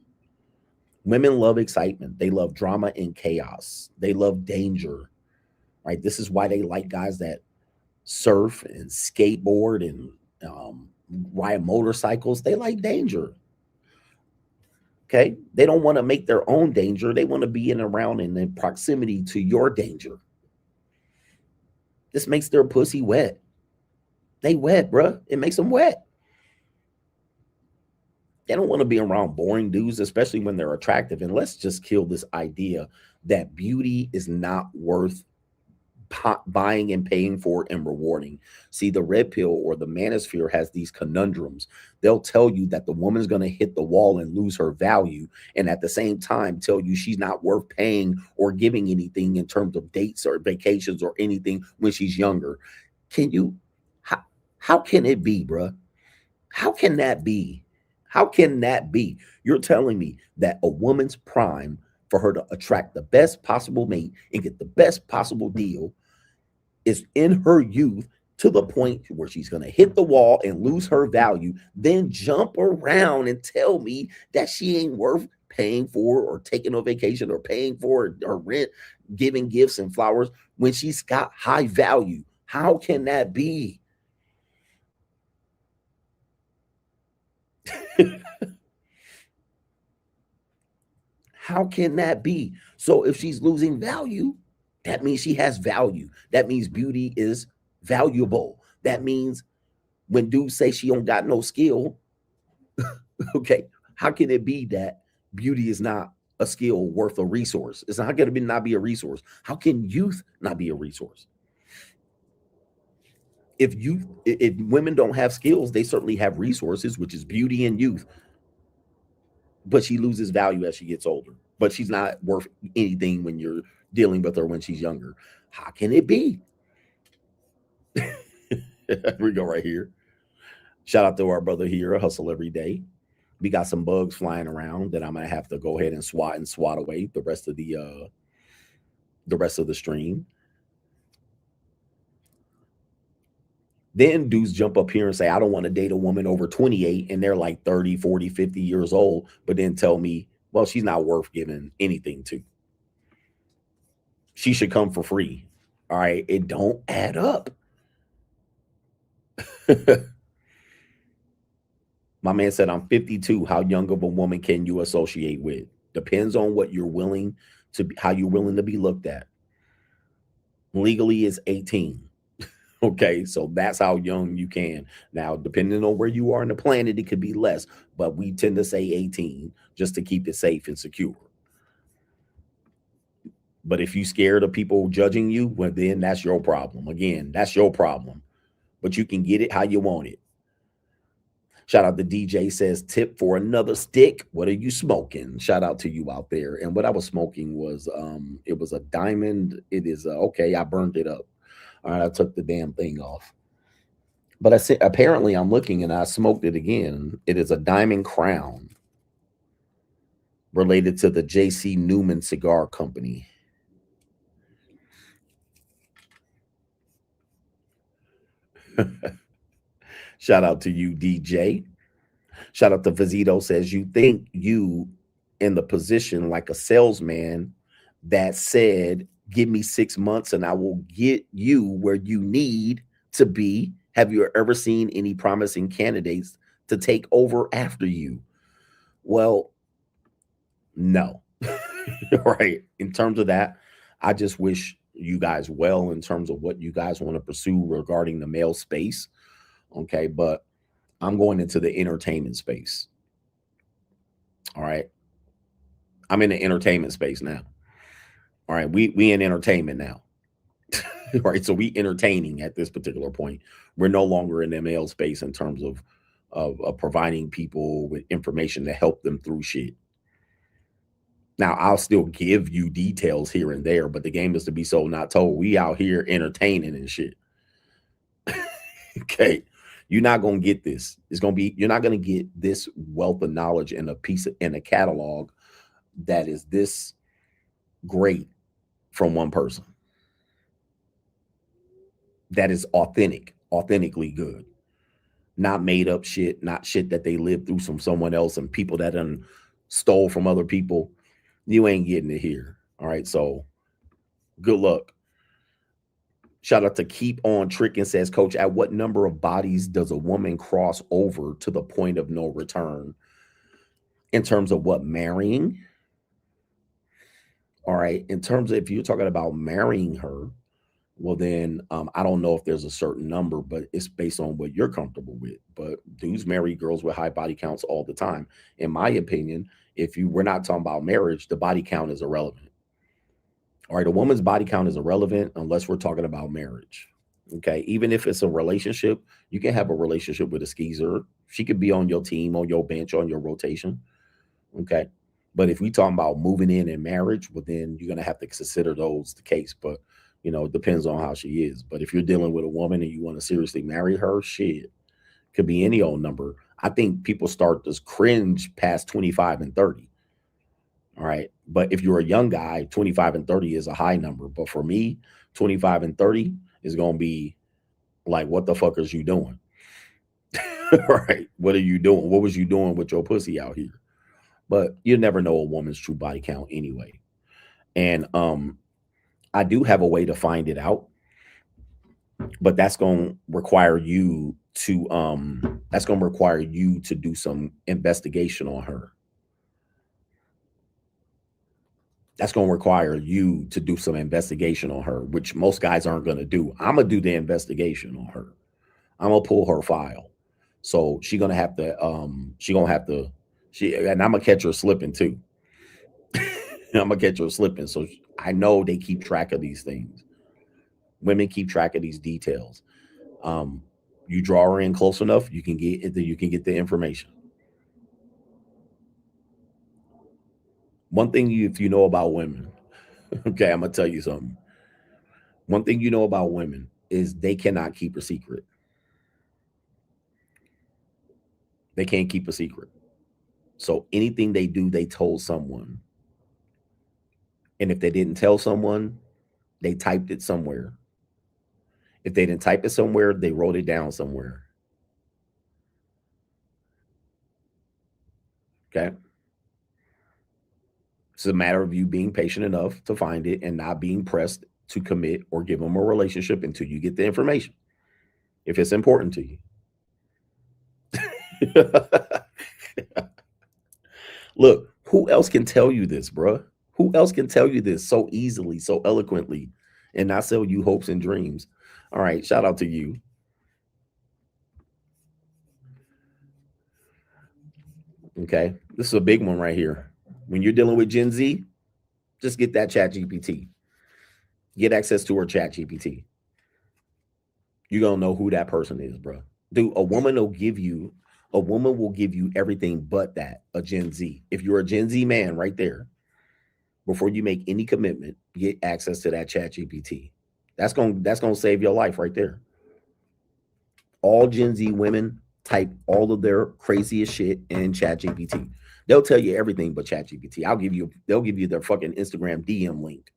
Women love excitement. They love drama and chaos. They love danger, right? This is why they like guys that surf and skateboard and ride motorcycles. They like danger. Okay. They don't want to make their own danger. They want to be in proximity to your danger. This makes their pussy wet. They wet, bruh. It makes them wet. They don't want to be around boring dudes, especially when they're attractive. And let's just kill this idea that beauty is not worth buying and paying for and rewarding. See, the red pill or the manosphere has these conundrums. They'll tell you that the woman's going to hit the wall and lose her value, and at the same time tell you she's not worth paying or giving anything in terms of dates or vacations or anything when she's younger. How can it be, bruh? How can that be? How can that be? You're telling me that a woman's prime for her to attract the best possible mate and get the best possible deal is in her youth, to the point where she's going to hit the wall and lose her value, then jump around and tell me that she ain't worth paying for or taking a vacation or paying for her rent, giving gifts and flowers when she's got high value. How can that be? How can that be? So if she's losing value, that means she has value. That means beauty is valuable. That means when dudes say she don't got no skill, okay, how can it be that beauty is not a skill worth a resource? It's not going to not be a resource. How can youth not be a resource? If women don't have skills, they certainly have resources, which is beauty and youth. But she loses value as she gets older. But she's not worth anything when you're dealing with her when she's younger. How can it be? We go right here. Shout out to our brother here, Hustle Every Day. We got some bugs flying around that I'm gonna have to go ahead and swat away the rest of the stream. Then dudes jump up here and say, I don't want to date a woman over 28, and they're like 30, 40, 50 years old, but then tell me, well, she's not worth giving anything to. She should come for free. All right. It don't add up. My man said, I'm 52. How young of a woman can you associate with? Depends on what you're willing to be, how you're willing to be looked at. Legally is 18. Okay, so that's how young you can. Now, depending on where you are on the planet, it could be less, but we tend to say 18 just to keep it safe and secure. But if you're scared of people judging you, well, then that's your problem. Again, that's your problem. But you can get it how you want it. Shout out to DJ says, tip for another stick. What are you smoking? Shout out to you out there. And what I was smoking was, it was a diamond. It is, okay, I burned it up. All right, I took the damn thing off. But I said, apparently I'm looking and I smoked it again. It is a Diamond Crown related to the J.C. Newman Cigar Company. Shout out to you, DJ. Shout out to Vizito says, you think you in the position like a salesman that said, give me 6 months and I will get you where you need to be. Have you ever seen any promising candidates to take over after you? Well, no. Right. In terms of that, I just wish you guys well in terms of what you guys want to pursue regarding the male space. Okay. But I'm going into the entertainment space. All right. I'm in the entertainment space now. All right. We in entertainment now. Right. So we entertaining at this particular point. We're no longer in the male space in terms of providing people with information to help them through shit. Now, I'll still give you details here and there, but the game is to be sold, not told. We out here entertaining and shit. Okay. You're not going to get this. You're not going to get this wealth of knowledge in a catalog that is this great from one person. That is authentically good. Not made up shit, not shit that they lived through from someone else and people that done stole from other people. You ain't getting it here. All right. So good luck. Shout out to Keep On Tricking says, Coach, at what number of bodies does a woman cross over to the point of no return? In terms of what, marrying? All right. In terms of if you're talking about marrying her, well, then I don't know if there's a certain number, but it's based on what you're comfortable with. But dudes marry girls with high body counts all the time. In my opinion, we're not talking about marriage, the body count is irrelevant. All right, a woman's body count is irrelevant unless we're talking about marriage. Okay, even if it's a relationship, you can have a relationship with a skeezer. She could be on your team, on your bench, on your rotation. Okay, but if we talking about moving in and marriage, well, then you're gonna have to consider those the case. But it depends on how she is. But if you're dealing with a woman and you want to seriously marry her, shit, could be any old number. I think people start to cringe past 25 and 30. All right. But if you're a young guy, 25 and 30 is a high number. But for me, 25 and 30 is going to be like, what the fuck is you doing? Right. What are you doing? What was you doing with your pussy out here? But you never know a woman's true body count anyway. And I do have a way to find it out, but that's going to require you to do some investigation on her. That's going to require you to do some investigation on her, which most guys aren't going to do. I'm going to do the investigation on her. I'm going to pull her file. So and I'm going to catch her slipping too. I'm going to catch her slipping. So I know they keep track of these things. Women keep track of these details. You draw her in close enough, you can get the information. One thing if you know about women, okay, I'm gonna tell you something. One thing you know about women is they cannot keep a secret. They can't keep a secret. So anything they do, they told someone. And if they didn't tell someone, they typed it somewhere. If they didn't type it somewhere, they wrote it down somewhere. Okay. It's a matter of you being patient enough to find it and not being pressed to commit or give them a relationship until you get the information. If it's important to you. Look, who else can tell you this, bruh? Who else can tell you this so easily, so eloquently, and not sell you hopes and dreams? All right, shout out to you. Okay, this is a big one right here. When you're dealing with Gen Z, just get that ChatGPT. Get access to her ChatGPT. You're gonna know who that person is, bro. Dude, a woman will give you everything but that, a Gen Z. If you're a Gen Z man right there, before you make any commitment, get access to that ChatGPT. That's gonna save your life right there. All Gen Z women type all of their craziest shit in ChatGPT. They'll tell you everything but ChatGPT. They'll give you their fucking Instagram DM link.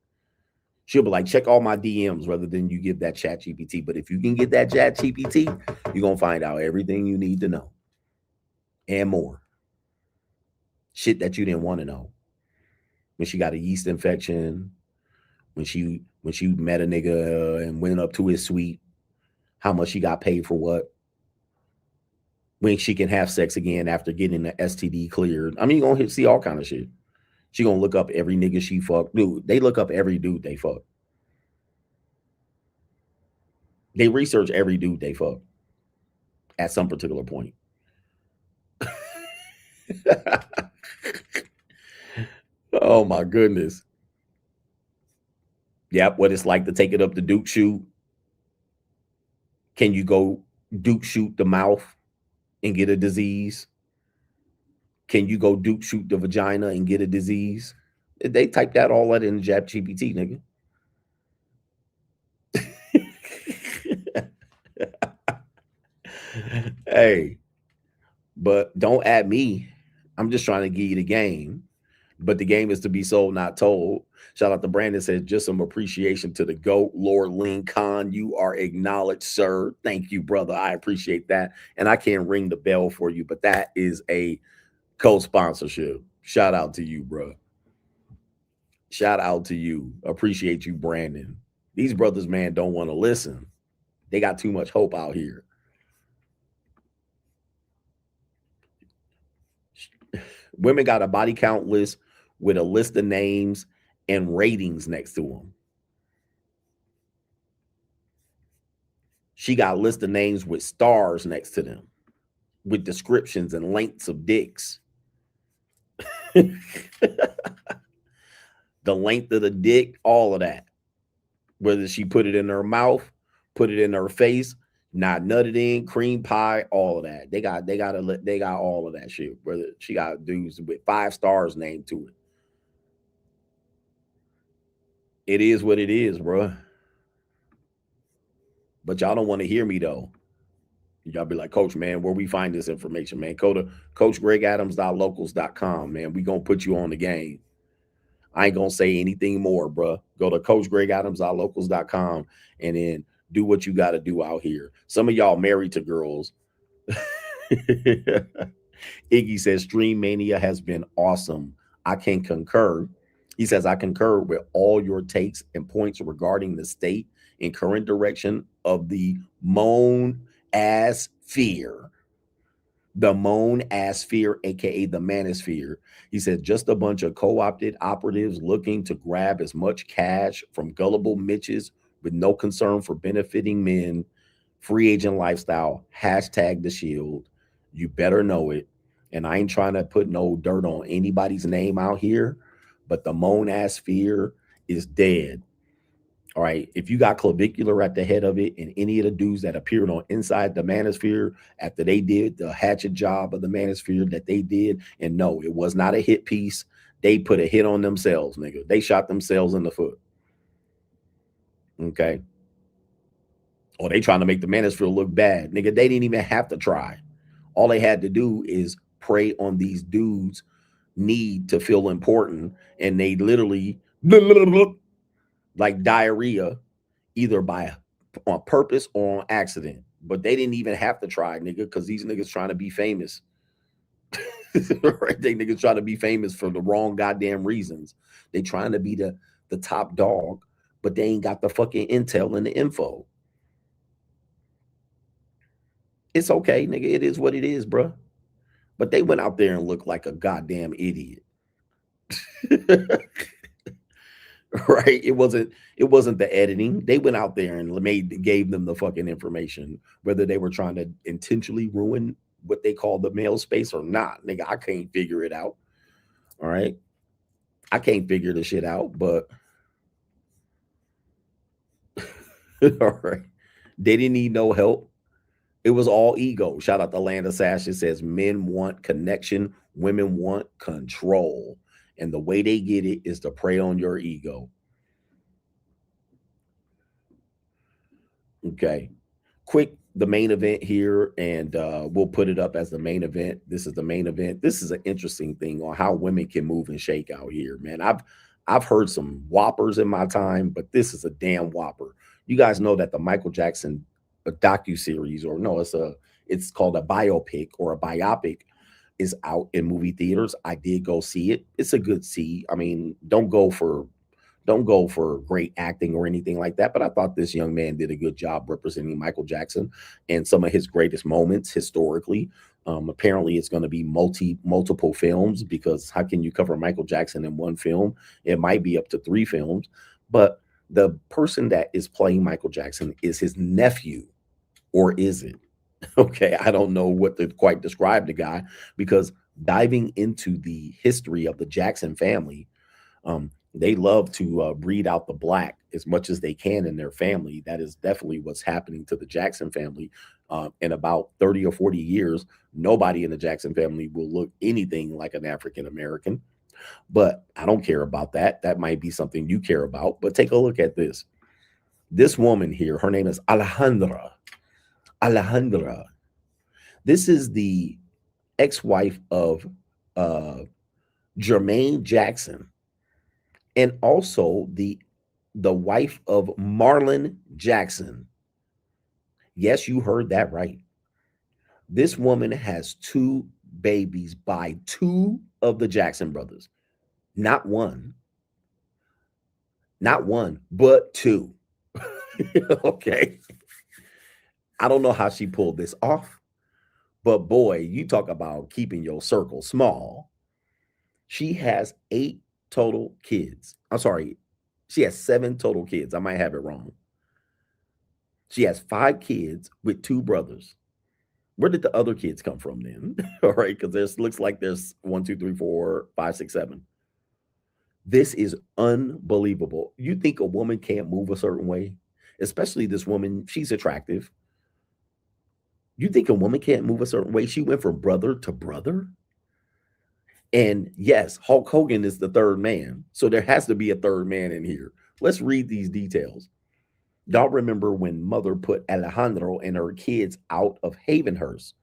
She'll be like, check all my DMs rather than you give that ChatGPT. But if you can get that ChatGPT, you're going to find out everything you need to know and more. Shit that you didn't want to know. When she got a yeast infection, when she met a nigga and went up to his suite, how much she got paid for what, when she can have sex again after getting the STD cleared. I mean, you're going to see all kind of shit. She going to look up every nigga she fucked. Dude, they look up every dude they fuck. They research every dude they fuck at some particular point. Oh my goodness. Yep, what it's like to take it up the Duke shoot. Can you go Duke shoot the mouth and get a disease? Can you go Duke shoot the vagina and get a disease? They type that all out in ChatGPT, nigga. Hey, but don't add me. I'm just trying to give you the game. But the game is to be sold, not told. Shout out to Brandon, says just some appreciation to the GOAT, Lord Lincoln. You are acknowledged, sir. Thank you, brother. I appreciate that. And I can't ring the bell for you, but that is a co-sponsorship. Shout out to you, bro. Shout out to you. Appreciate you, Brandon. These brothers, man, don't want to listen. They got too much hope out here. Women got a body count list with a list of names and ratings next to them. She got a list of names with stars next to them, with descriptions and lengths of dicks. The length of the dick, all of that. Whether she put it in her mouth, put it in her face, not nutted in, cream pie, all of that. They got all of that shit. Whether she got dudes with 5 stars named to it. It is what it is, bro. But y'all don't want to hear me though. Y'all be like, Coach, man, where we find this information, man? Go to CoachGregAdams.locals.com, man. We gonna put you on the game. I ain't gonna say anything more, bro. Go to CoachGregAdams.locals.com and then do what you got to do out here. Some of y'all married to girls. Iggy says, Stream Mania has been awesome. I can concur. He says, I concur with all your takes and points regarding the state and current direction of the Manosphere. The Manosphere, aka the Manosphere. He said, just a bunch of co-opted operatives looking to grab as much cash from gullible Mitches with no concern for benefiting men. Free agent lifestyle. Hashtag the shield. You better know it. And I ain't trying to put no dirt on anybody's name out here, but the Manosphere is dead. All right. If you got Clavicular at the head of it and any of the dudes that appeared on Inside the Manosphere after they did the hatchet job of the Manosphere that they did, and no, it was not a hit piece. They put a hit on themselves, nigga. They shot themselves in the foot. Okay. Or they trying to make the Manosphere look bad. Nigga, they didn't even have to try. All they had to do is prey on these dudes' need to feel important. And they literally like diarrhea, either on purpose or on accident. But they didn't even have to try, nigga, because these niggas trying to be famous. Right? They niggas trying to be famous for the wrong goddamn reasons. They trying to be the top dog, but they ain't got the fucking intel and the info. It's okay, nigga. It is what it is, bro. But they went out there and looked like a goddamn idiot. Right? It wasn't the editing. They went out there and gave them the fucking information, whether they were trying to intentionally ruin what they call the male space or not. Nigga, I can't figure it out. All right. I can't figure the shit out, but all right. They didn't need no help. It was all ego. Shout out to Land Assassin. Says men want connection, women want control. And the way they get it is to prey on your ego. Okay. Quick, the main event here, and we'll put it up as the main event. This is the main event. This is an interesting thing on how women can move and shake out here, man. I've heard some whoppers in my time, but this is a damn whopper. You guys know that the Michael Jackson docuseries, or no, it's called a biopic or a biopic, is out in movie theaters. I did go see it. It's a good see. I mean, don't go for great acting or anything like that, but I thought this young man did a good job representing Michael Jackson and some of his greatest moments historically. Apparently it's going to be multiple films, because how can you cover Michael Jackson in one film? It might be up to 3 films, but the person that is playing Michael Jackson is his nephew, or is it? Okay, I don't know what to quite describe the guy, because diving into the history of the Jackson family, they love to breed out the black as much as they can in their family. That is definitely what's happening to the Jackson family. In about 30 or 40 years, nobody in the Jackson family will look anything like an African American. But I don't care about that. That might be something you care about. But take a look at this. This woman here, her name is Alejandra. This is the ex-wife of Jermaine Jackson, and also the wife of Marlon Jackson. Yes, you heard that right. This woman has 2 babies by 2 of the Jackson brothers. Not one, but 2. Okay. I don't know how she pulled this off, but boy, you talk about keeping your circle small. She has 8 total kids. I'm sorry. She has 7 total kids. I might have it wrong. She has 5 kids with 2 brothers. Where did the other kids come from then? All right, because there's looks like there's 1, 2, 3, 4, 5, 6, 7. This is unbelievable. You think a woman can't move a certain way? Especially this woman, she's attractive. You think a woman can't move a certain way? She went from brother to brother. And yes, Hulk Hogan is the 3rd man. So there has to be a 3rd man in here. Let's read these details. Y'all remember when mother put Alejandro and her kids out of Havenhurst?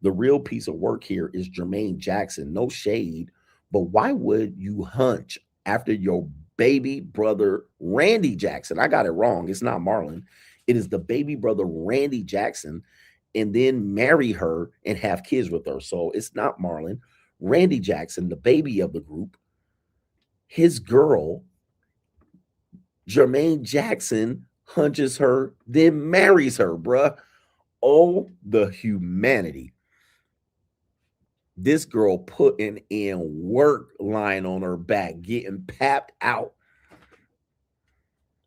The real piece of work here is Jermaine Jackson. No shade, but why would you hunch after your baby brother, Randy Jackson? I got it wrong. It's not Marlon. It is the baby brother, Randy Jackson, and then marry her and have kids with her. So it's not Marlon. Randy Jackson, the baby of the group, his girl, Jermaine Jackson, hunches her, then marries her, bruh. Oh, the humanity. This girl putting in work, lying on her back, getting papped out.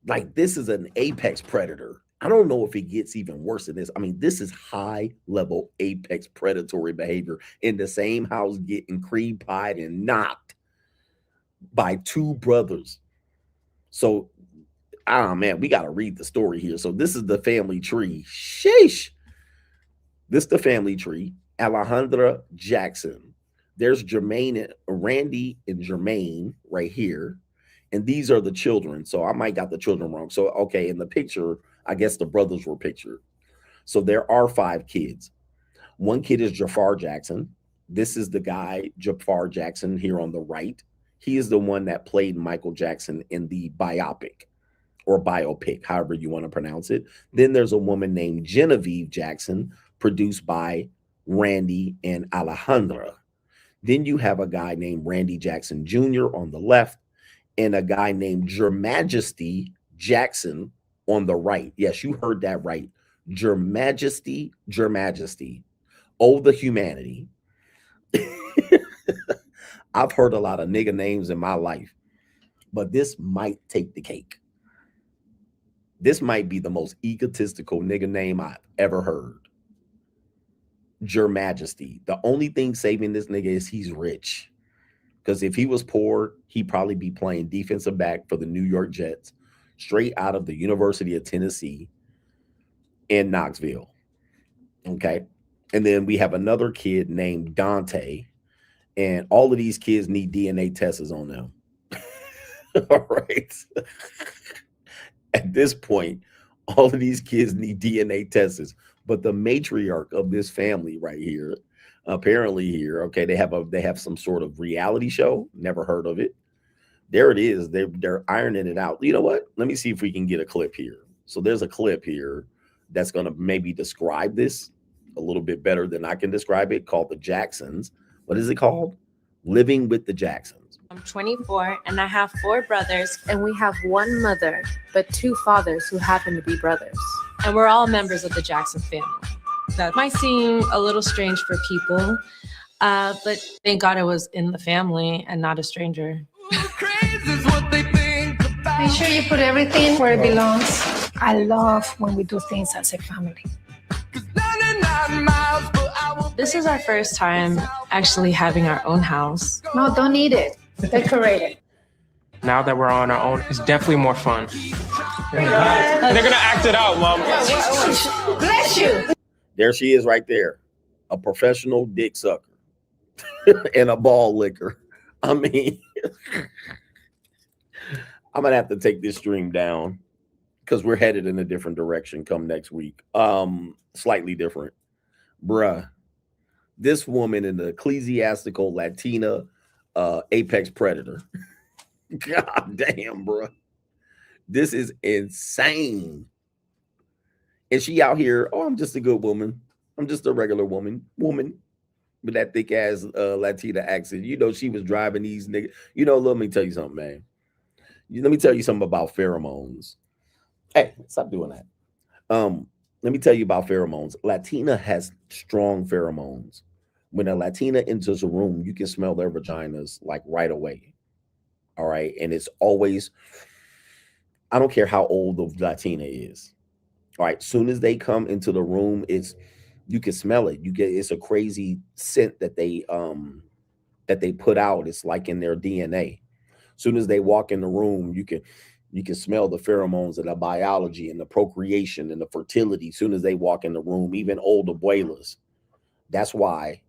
Like, this is an apex predator. I don't know if it gets even worse than this. I mean, this is high-level apex predatory behavior in the same house, getting cream pied and knocked by 2 brothers. So, man, we got to read the story here. So this is the family tree. Sheesh. This is the family tree. Alejandra Jackson. There's Jermaine, Randy and Jermaine right here. And these are the children. So I might got the children wrong. So, okay, in the picture, I guess the brothers were pictured. So there are 5 kids. One kid is Jafar Jackson. This is the guy, Jafar Jackson, here on the right. He is the one that played Michael Jackson in the biopic, or biopic, however you want to pronounce it. Then there's a woman named Genevieve Jackson, produced by Randy and Alejandra. Then you have a guy named Randy Jackson Jr. on the left, and a guy named Your Majesty Jackson on the right. Yes, you heard that right. Your Majesty. Oh, the humanity. I've heard a lot of nigga names in my life, but this might take the cake. This might be the most egotistical nigga name I've ever heard. Your Majesty. The only thing saving this nigga is he's rich. Because if he was poor, he'd probably be playing defensive back for the New York Jets, straight out of the University of Tennessee in Knoxville. Okay. And then we have another kid named Dante. And all of these kids need DNA tests on them. All right. At this point, all of these kids need DNA tests. But the matriarch of this family right here, apparently here, okay, they have some sort of reality show. Never heard of it. There it is. They're ironing it out. You know what? Let me see if we can get a clip here. So there's a clip here that's going to maybe describe this a little bit better than I can describe it, called The Jacksons. What is it called? Living with the Jacksons. I'm 24 and I have 4 brothers, and we have 1 mother, but 2 fathers who happen to be brothers. And we're all members of the Jackson family. That might seem a little strange for people, but thank God I was in the family and not a stranger. Make sure you put everything where it belongs. I love when we do things as a family. This is our first time actually having our own house. No, don't need it. Decorate it. Now that we're on our own, it's definitely more fun. They're gonna act it out, Mom. Bless you. There she is right there. A professional dick sucker and a ball licker. I mean, I'm going to have to take this stream down because we're headed in a different direction come next week. Slightly different. Bruh, this woman in the ecclesiastical Latina apex predator. God damn, bruh. This is insane. And she out here, oh, I'm just a good woman. I'm just a regular woman with that thick ass Latina accent. You know, she was driving these niggas. You know, let me tell you something, man. Let me tell you something about pheromones. Hey, stop doing that. Let me tell you about pheromones. Latina has strong pheromones. When a Latina enters a room, you can smell their vaginas like right away. All right. And it's always, I don't care how old the Latina is. All right. Soon as they come into the room, you can smell it. It's a crazy scent that they put out. It's like in their DNA. Soon as they walk in the room, you can smell the pheromones and the biology and the procreation and the fertility. Soon as they walk in the room, even old abuelas. That's why.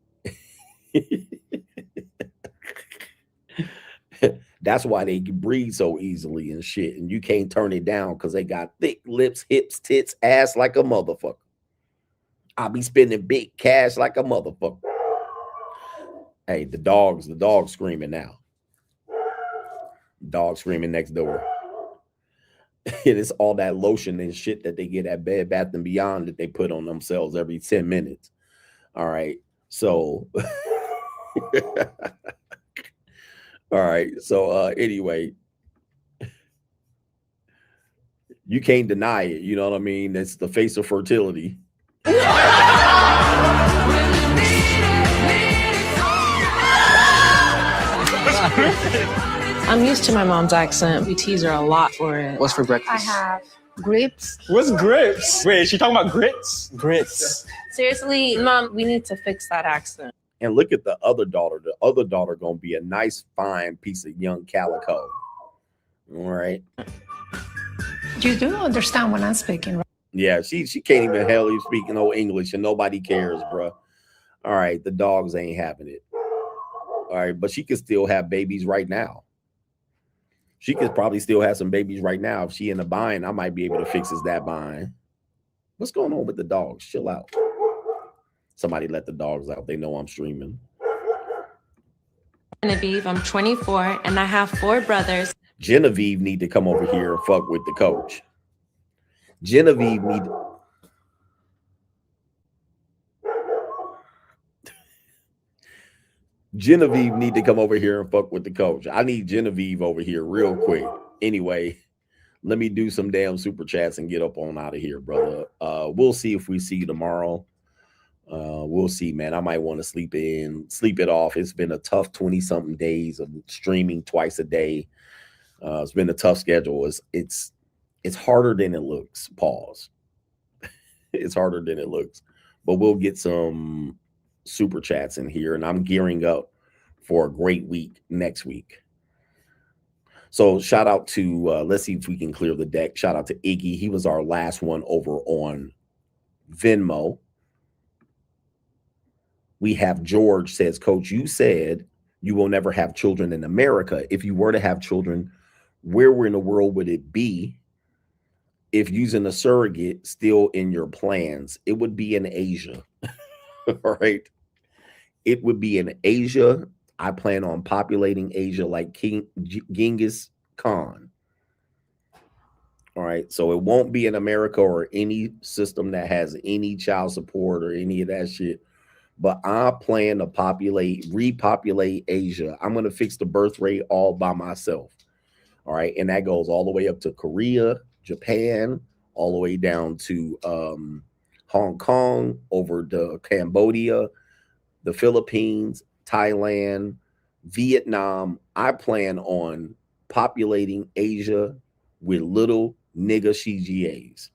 That's why they breathe so easily and shit. And you can't turn it down because they got thick lips, hips, tits, ass like a motherfucker. I'll be spending big cash like a motherfucker. Hey, the dog's screaming now. Dog screaming next door. It is all that lotion and shit that they get at Bed Bath & Beyond that they put on themselves every 10 minutes. All right. So, all right. So, anyway, you can't deny it. You know what I mean? It's the face of fertility. I'm used to my mom's accent. We tease her a lot for it. What's for breakfast? I have grits. What's grits? Wait, is she talking about grits? Grits. Seriously, Mom, we need to fix that accent. And look at the other daughter. The other daughter gonna be a nice, fine piece of young calico. All right. You do understand when I'm speaking, right? Yeah, she can't even hardly speak no English, and nobody cares, bro. All right, the dogs ain't having it. All right, but she could still have babies right now. She could probably still have some babies right now. If she in a bind, I might be able to fix that bind. What's going on with the dogs? Chill out. Somebody let the dogs out. They know I'm streaming. Genevieve, I'm 24 and I have 4 brothers. Genevieve need to come over here and fuck with the coach. Genevieve need to come over here and fuck with the coach. I need Genevieve over here real quick. Anyway, let me do some damn super chats and get up on out of here, brother. We'll see if we see you tomorrow. We'll see, man. I might want to sleep it off. It's been a tough 20-something days of streaming twice a day. It's been a tough schedule. It's harder than it looks. Pause. It's harder than it looks. But we'll get some super chats in here, and I'm gearing up for a great week next week. So shout out to let's see if we can clear the deck. Shout out to Iggy. He was our last one over on Venmo. We have George says, Coach, you said you will never have children in America. If you were to have children, where in the world would it be? If using a surrogate still in your plans, it would be in Asia. All right. It would be in Asia. I plan on populating Asia like King Genghis Khan. All right. So it won't be in America or any system that has any child support or any of that shit. But I plan to repopulate Asia. I'm going to fix the birth rate all by myself. All right. And that goes all the way up to Korea, Japan, all the way down to Hong Kong, over to Cambodia, the Philippines, Thailand, Vietnam. I plan on populating Asia with little nigga CGAs.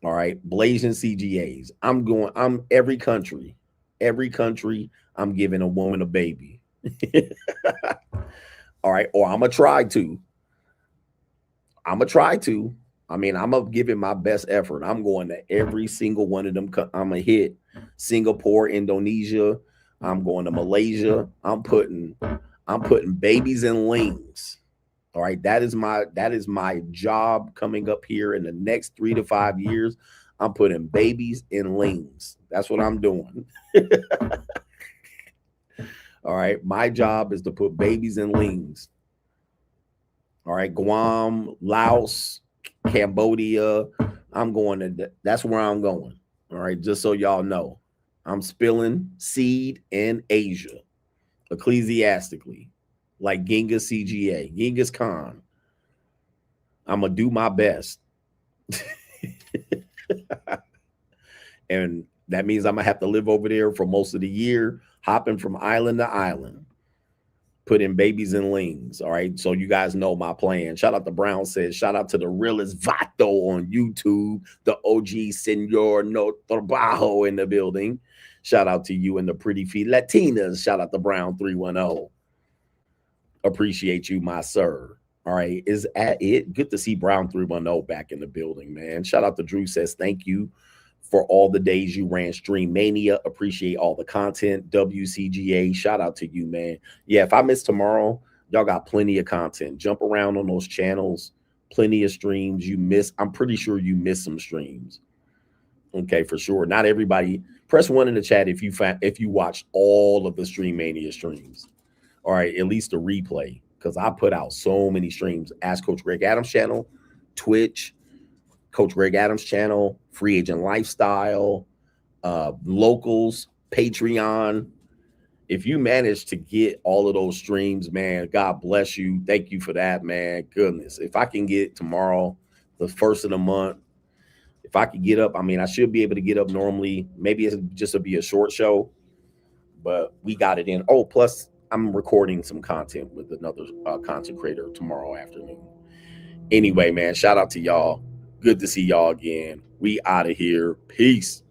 All right, blazing CGAs. I'm every country, I'm giving a woman a baby. All right, or I'm gonna try to. I mean, I'm gonna give it my best effort. I'm going to every single one of them. I'm gonna hit Singapore, Indonesia. I'm going to Malaysia. I'm putting babies in lings. All right, that is my job coming up here in the next 3 to 5 years. I'm putting babies in lings. That's what I'm doing. All right, my job is to put babies in lings. All right, Guam, Laos, Cambodia. That's where I'm going. All right, just so y'all know, I'm spilling seed in Asia, ecclesiastically. Like Genghis CGA, Genghis Khan. I'm going to do my best. And that means I'm going to have to live over there for most of the year, hopping from island to island, putting babies in lings. All right. So you guys know my plan. Shout out to Brown says, shout out to the realest Vato on YouTube, the OG Senor No Trabajo in the building. Shout out to you and the pretty feet Latinas. Shout out to Brown 310. Appreciate you, my sir. All right, is at it. Good to see Brown 310 back in the building, man. Shout out to Drew says, thank you for all the days you ran Stream Mania. Appreciate all the content. WCGA, shout out to you, man. Yeah, if I miss tomorrow, y'all got plenty of content. Jump around on those channels. Plenty of streams. I'm pretty sure you missed some streams. Okay, for sure. Not everybody. Press 1 in the chat if you watched all of the Stream Mania streams. All right, at least a replay, because I put out so many streams. Ask Coach Greg Adams channel, Twitch, Coach Greg Adams channel, Free Agent Lifestyle, Locals, Patreon. If you manage to get all of those streams, man, God bless you. Thank you for that, man. Goodness. If I can get tomorrow, the first of the month, if I could get up, I mean, I should be able to get up normally. Maybe it's just be a short show, but we got it in. Oh, plus I'm recording some content with another content creator tomorrow afternoon. Anyway, man, shout out to y'all. Good to see y'all again. We out of here. Peace.